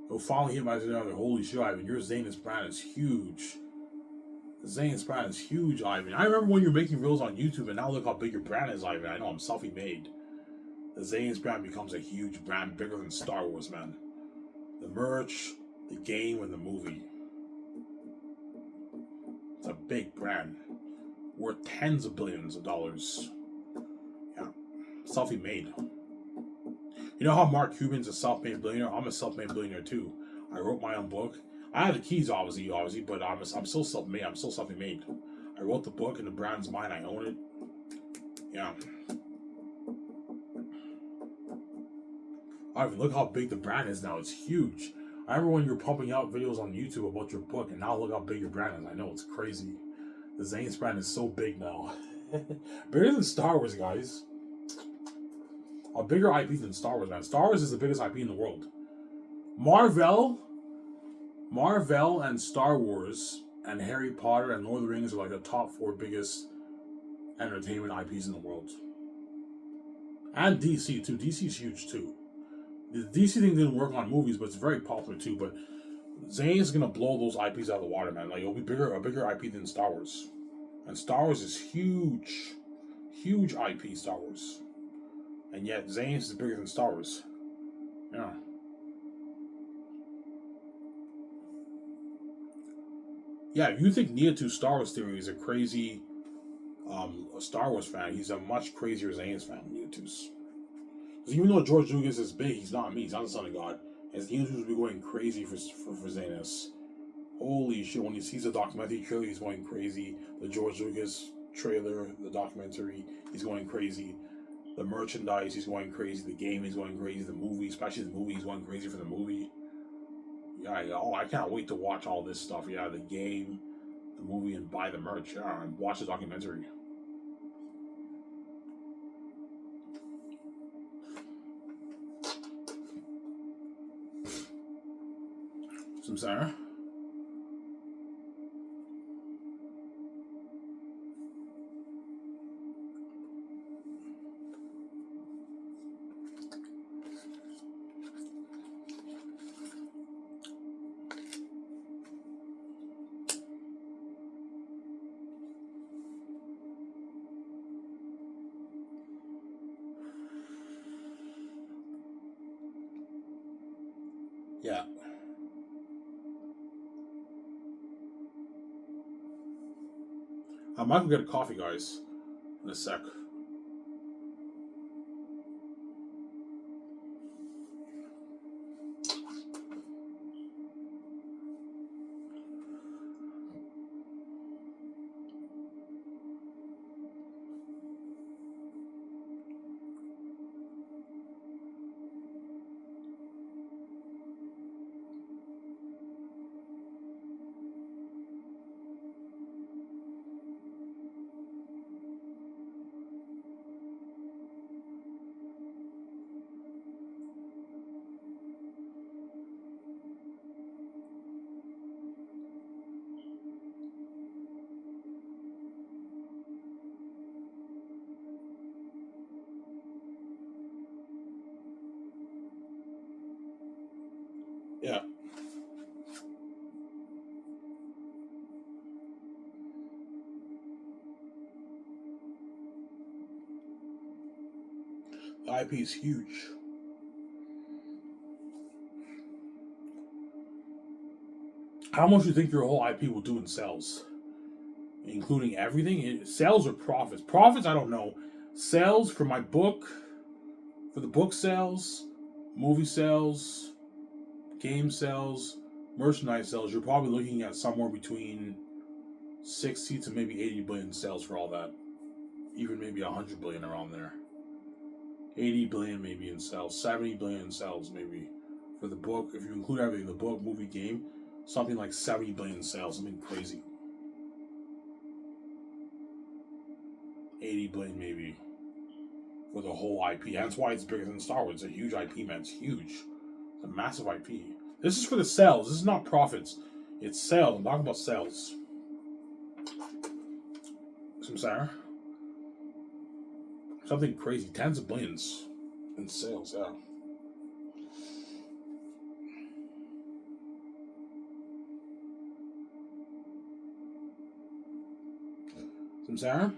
It'll finally hit my other. Holy shit, Ivan! Your Zane's brand is huge. The Zane's brand is huge, Ivan. I remember when you were making reels on YouTube, and now look how big your brand is, Ivan. I know I'm selfie-made. The Zane's brand becomes a huge brand, bigger than Star Wars, man. The merch, the game, and the movie. It's a big brand. Worth tens of billions of dollars. Yeah. Selfie-made. You know how Mark Cuban's a self-made billionaire? I'm a self-made billionaire too. I wrote my own book. I have the keys, obviously, but I'm still self-made. I'm still self-made. I wrote the book, and the brand's mine. I own it. Yeah. Ivan, look how big the brand is now. It's huge. I remember when you were pumping out videos on YouTube about your book, and now look how big your brand is. I know, it's crazy. The Zane's brand is so big now. Bigger than Star Wars, guys. A bigger IP than Star Wars, man. Star Wars is the biggest IP in the world. Marvel and Star Wars and Harry Potter and Lord of the Rings are like the top 4 biggest entertainment IPs in the world. And DC too. DC's huge too. The DC thing didn't work on movies, but it's very popular too. But Zane's gonna blow those IPs out of the water, man. Like it'll be a bigger IP than Star Wars. And Star Wars is huge. Huge IP, Star Wars. And yet Zane's is bigger than Star Wars. Yeah. Yeah, if you think Nia 2 Star Wars Theory is a crazy a Star Wars fan, he's a much crazier Zane's fan than Nia 2's. Because even though George Lucas is big, he's not me. He's not the son of God. As Nia 2's be going crazy for Zanus. Holy shit, when he sees the documentary trailer, he's going crazy. The George Lucas trailer, the documentary, he's going crazy. The merchandise, he's going crazy. The game, he's going crazy. The movie, especially the movie, he's going crazy for the movie. Yeah, I can't wait to watch all this stuff. Yeah, the game, the movie, and buy the merch. Yeah, and watch the documentary. Samsara? Yeah. I might go get a coffee, guys, in a sec. Yeah. The IP is huge. How much do you think your whole IP will do in sales? Including everything? Sales or profits? Profits, I don't know. Sales for my book, for the book sales, movie sales, game sales, merchandise sales, you're probably looking at somewhere between 60 to maybe 80 billion sales for all that. Even maybe 100 billion around there. 80 billion maybe in sales, 70 billion in sales maybe for the book. If you include everything, the book, movie, game, something like 70 billion in sales, something crazy. 80 billion maybe for the whole IP. That's why it's bigger than Star Wars. It's a huge IP, man. It's huge. It's a massive IP. This is for the sales. This is not profits. It's sales. I'm talking about sales. Some Sarah? Something crazy. Tens of billions in sales, yeah. Some Sarah?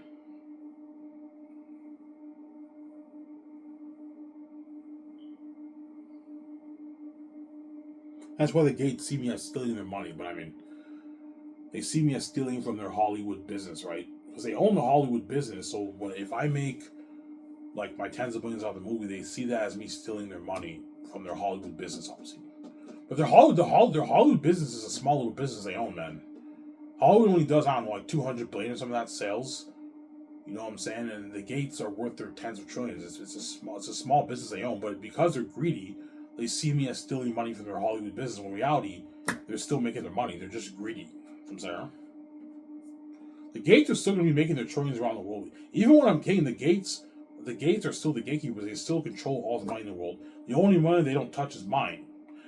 That's why the Gates see me as stealing their money, but I mean, they see me as stealing from their Hollywood business, right? Because they own the Hollywood business, so if I make like my tens of billions out of the movie, they see that as me stealing their money from their Hollywood business, obviously. But their Hollywood business is a small little business they own, man. Hollywood only does, I don't know, like 200 billion or something of that sales. You know what I'm saying? And the Gates are worth their tens of trillions. It's a small business they own, but because they're greedy, they see me as stealing money from their Hollywood business. When in reality, they're still making their money. They're just greedy. I'm sorry. The Gates are still going to be making their trillions around the world. Even when I'm king, the Gates are still the gatekeepers. They still control all the money in the world. The only money they don't touch is mine.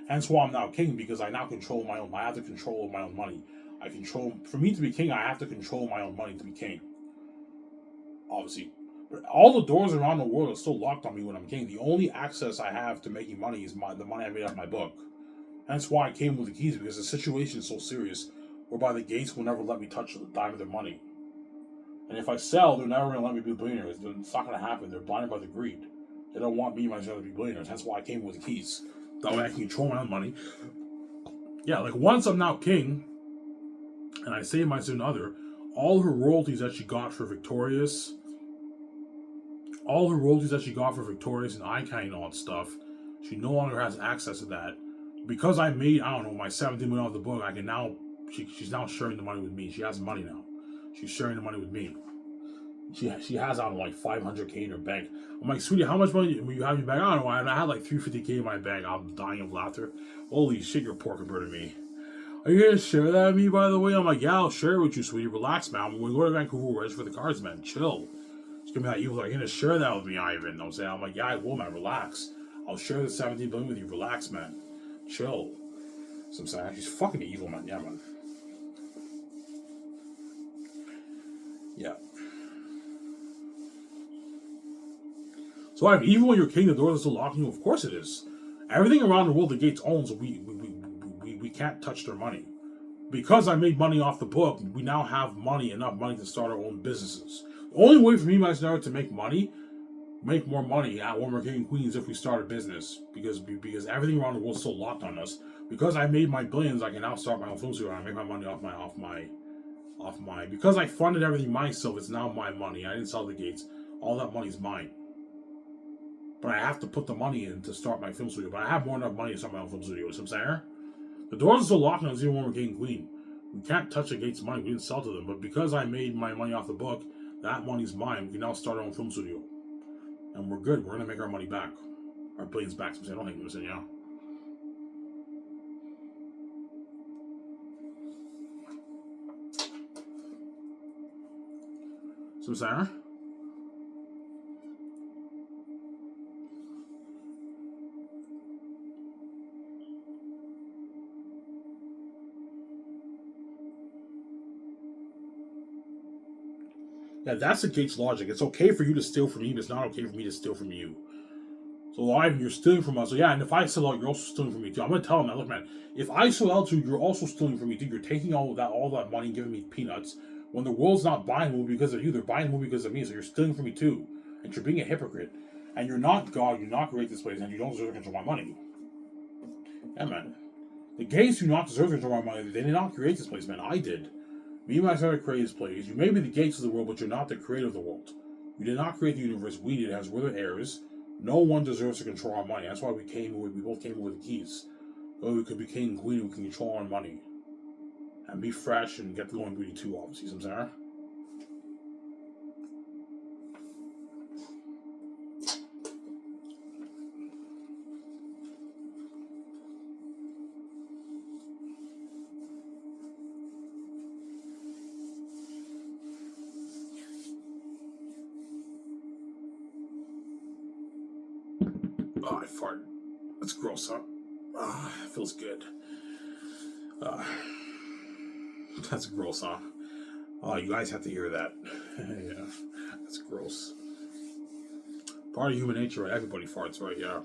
Hence why I'm now king, because I now control my own. I have the control of my own money. For me to be king, I have to control my own money to be king. Obviously. But all the doors around the world are still locked on me when I'm king. The only access I have to making money is the money I made off my book. That's why I came with the keys, because the situation is so serious, whereby the Gates will never let me touch a dime of their money. And if I sell, they're never going to let me be billionaires. It's not going to happen. They're blinded by the greed. They don't want me and my son to be billionaires. That's why I came with the keys. That way I can control my own money. Yeah, like once I'm now king, and I save my significant other, all her royalties that she got for Victorious, and Icon and all that stuff, she no longer has access to that. Because I made, I don't know, my 17 million off the book, I can now, she's now sharing the money with me. She has money now. She's sharing the money with me. She has, I don't know, like 500K in her bank. I'm like, sweetie, how much money will you have in your bank? I don't know, I had like 350K in my bank. I'm dying of laughter. Holy shit, you're poor compared to me. Are you gonna share that with me, by the way? I'm like, yeah, I'll share it with you, sweetie. Relax, man. When we go to Vancouver, we're ready for the cards, man. Chill. She's gonna be like, you're gonna share that with me, Ivan. I'm saying, I'm like, yeah, I will, man. Relax. I'll share the 17 billion with you. Relax, man. Chill. So I'm saying, she's fucking evil, man. Yeah, man. Yeah. So I mean, even when you're king, the doors are still locking you. Of course it is. Everything around the world the Gates owns, we can't touch their money. Because I made money off the book, we now have enough money to start our own businesses. The only way for me, myself, to make money make more money at when we're getting Queens if we start a business because everything around the world's so locked on us. Because I made my billions, I can now start my own film studio. I make my money off my because I funded everything myself. It's now my money. I didn't sell the gates. All that money's mine. But I have to put the money in to start my film studio. But I have more than enough money to start my own film studio. You know what I'm saying? The doors are still locked on us even when we're getting Queen. We can't touch the gates' money. We didn't sell to them. But because I made my money off the book, that money's mine. We can now start our own film studio. And we're good. We're going to make our money back. Our billions back. So I don't think we're saying, yeah. So, Sarah? Yeah, that's the gate's logic. It's okay for you to steal from me, but it's not okay for me to steal from you. So, Ivan, you're stealing from us. So, yeah, and if I sell out, you're also stealing from me, too. I'm going to tell him that, look, man, if I sell out to you, you're also stealing from me, too. You're taking all that money and giving me peanuts. When the world's not buying the movie because of you, they're buying the movie because of me. So, you're stealing from me, too. And you're being a hypocrite. And you're not God, you're not create this place, and you don't deserve to control my money. Yeah, man. The gays do not deserve to control my money. They did not create this place, man. I did. Me and my son created this place. You may be the gates of the world, but you're not the creator of the world. You did not create the universe. We did, as we're the heirs. No one deserves to control our money. That's why we both came with the keys. So we could be king and queen, we can control our money. And be fresh and get the going beauty too, obviously. Some Sarah. Oh, I farted. That's gross, huh? Ah, it feels good. Uh, that's gross, huh? Oh, you guys have to hear that. Yeah, that's gross. Part of human nature, right? Everybody farts, right? Yeah.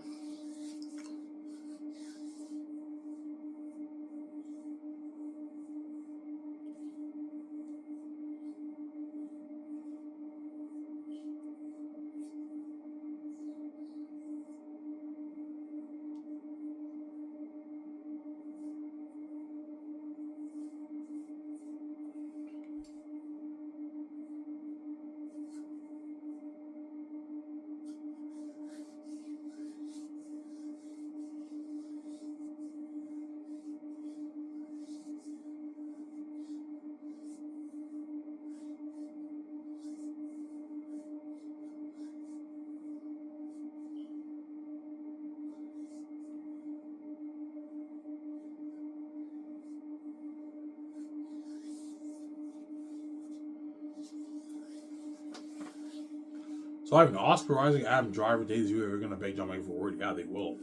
So I have an Oscar Isaac, Adam Driver, Daisy Ridley are gonna beg John Michael for a word. Yeah, they will.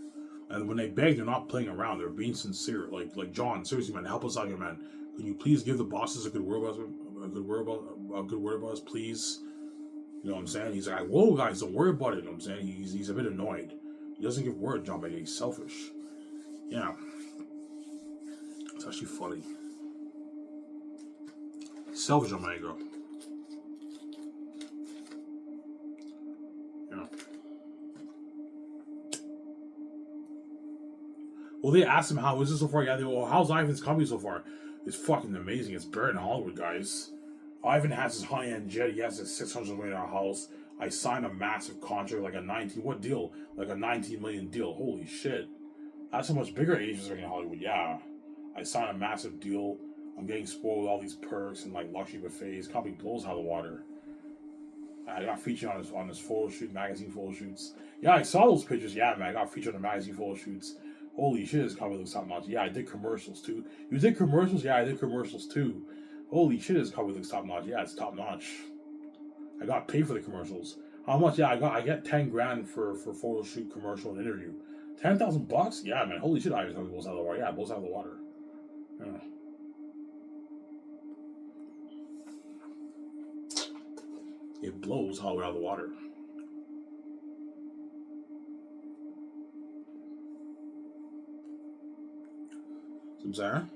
And when they beg, they're not playing around. They're being sincere. Like John, seriously, man, help us out here, man. Can you please give the bosses a good word about us? A good word about us, please. You know what I'm saying? He's like, whoa, guys, don't worry about it. You know what I'm saying? He's a bit annoyed. He doesn't give word, John Michael. He's selfish. Yeah, it's actually funny. Selfish, John Michael. Yeah. Well, they asked him how is it so far. Yeah, they go, well, how's Ivan's comedy so far? It's fucking amazing. It's better than Hollywood, guys. Ivan has his high-end jet. He has his $600 million house. I signed a massive contract, like a 19. What deal? Like a 19 million deal. Holy shit! That's how much bigger agents are in Hollywood. Yeah, I signed a massive deal. I'm getting spoiled with all these perks and like luxury buffets. Company blows out of the water. I got featured on his photo shoot, magazine photo shoots. Yeah, I saw those pictures. Yeah, man, I got featured on the magazine photo shoots. Holy shit, this company looks top notch. Yeah, I did commercials too. You did commercials? Yeah, I did commercials too. Holy shit, this company looks top notch. Yeah, it's top notch. I got paid for the commercials. How much? Yeah, I get 10 grand for photo shoot, commercial, and interview. $10,000? Yeah, man. Holy shit, I just blows out of the water. Yeah, it blows out of the water. Yeah. It blows all the way out of the water. Some Sarah?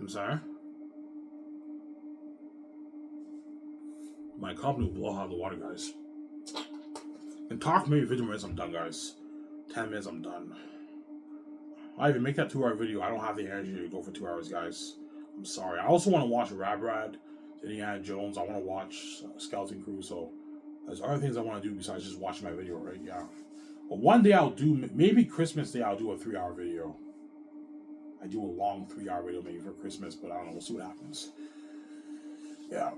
I'm sorry. My company will blow out the water, guys. And talk maybe 15 minutes, I'm done, guys. 10 minutes, I'm done. I even make that 2-hour video. I don't have the energy to go for 2 hours, guys. I'm sorry. I also want to watch Rad, Indiana Jones. I want to watch Skeleton Crew. So there's other things I want to do besides just watching my video, right? Yeah. But one day I'll do, maybe Christmas Day, I'll do a 3-hour video. I do a long 3-hour video maybe for Christmas, but I don't know. We'll see what happens. Yeah.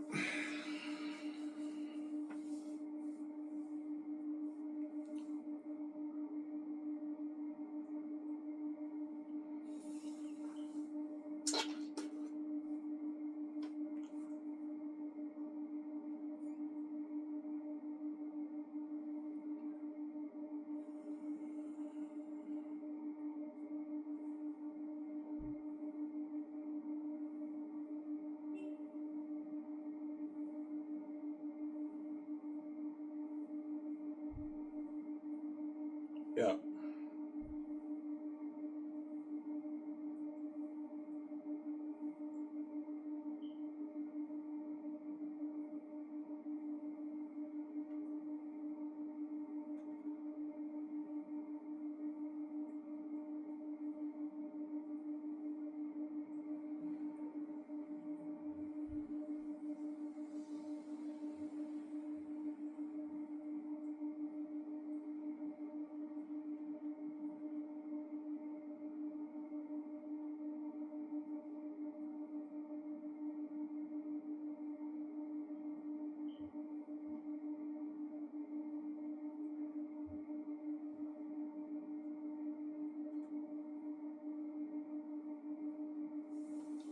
Yeah.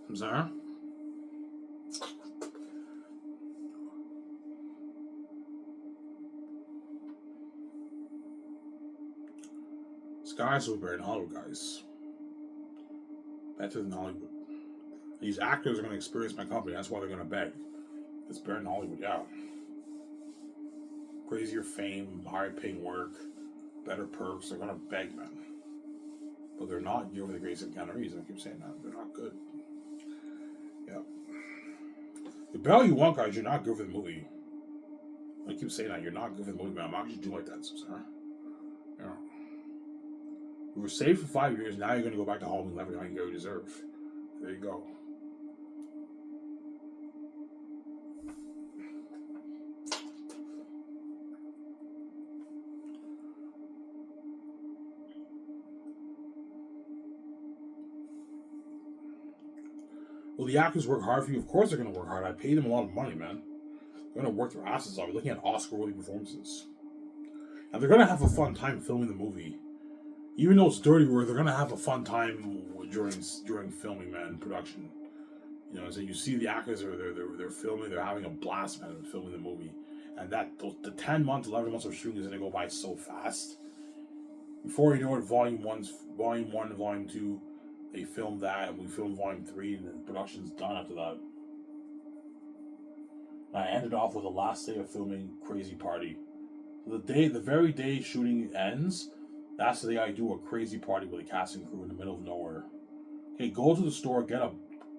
I'm sorry. Sky's so better in Hollywood, guys. Better than Hollywood. These actors are going to experience my company. That's why they're going to beg. It's better than Hollywood, yeah. Crazier fame, higher paying work, better perks. They're going to beg, man. But they're not here for the grace of Keanu Reeves. I keep saying that. They're not good. Yeah. The bell you want, guys, you're not good for the movie. I keep saying that. You're not good for the movie, man. I'm actually doing like that, so sorry. Yeah. You were safe for 5 years. Now you're going to go back to Halloween level and you deserve. There you go. Well, the actors work hard for you. Of course they're going to work hard. I pay them a lot of money, man. They're going to work their asses off. You're looking at Oscar-worthy performances. And they're going to have a fun time filming the movie. Even though it's dirty work, they're going to have a fun time during filming, man, production. You know, so you see the actors, they're filming, they're having a blast, man, filming the movie. And the 10 months, 11 months of shooting is going to go by so fast. Before you know it, Volume 1 and Volume 2, they filmed that, and we filmed Volume 3, and the production's done after that. And I ended off with the last day of filming Crazy Party. So the very day shooting ends, that's the day I do a crazy party with a cast and crew in the middle of nowhere. Okay, go to the store, go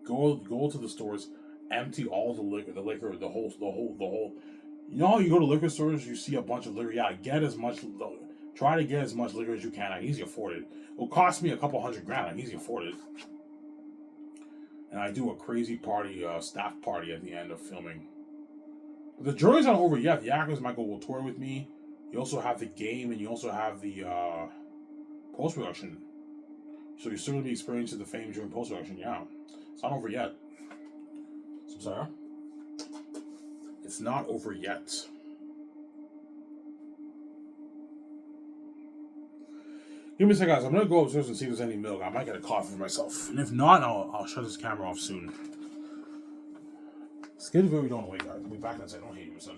to the stores, empty all the liquor, the whole. You know how you go to liquor stores, you see a bunch of liquor. Yeah, try to get as much liquor as you can. I can easily afford it. It'll cost me a couple $100,000. I can easily afford it. And I do a crazy party, staff party at the end of filming. But the jury's not over yet. The actors might go tour with me. You also have the game, and you also have the post-production. So you're still going to be experiencing the fame during post-production, yeah. It's not over yet. So, sorry? It's not over yet. Give me a second, guys. I'm going to go upstairs and see if there's any milk. I might get a coffee for myself. And if not, I'll shut this camera off soon. Skip the video, don't wait, guys. I'll be back in a second. Don't hate you, son.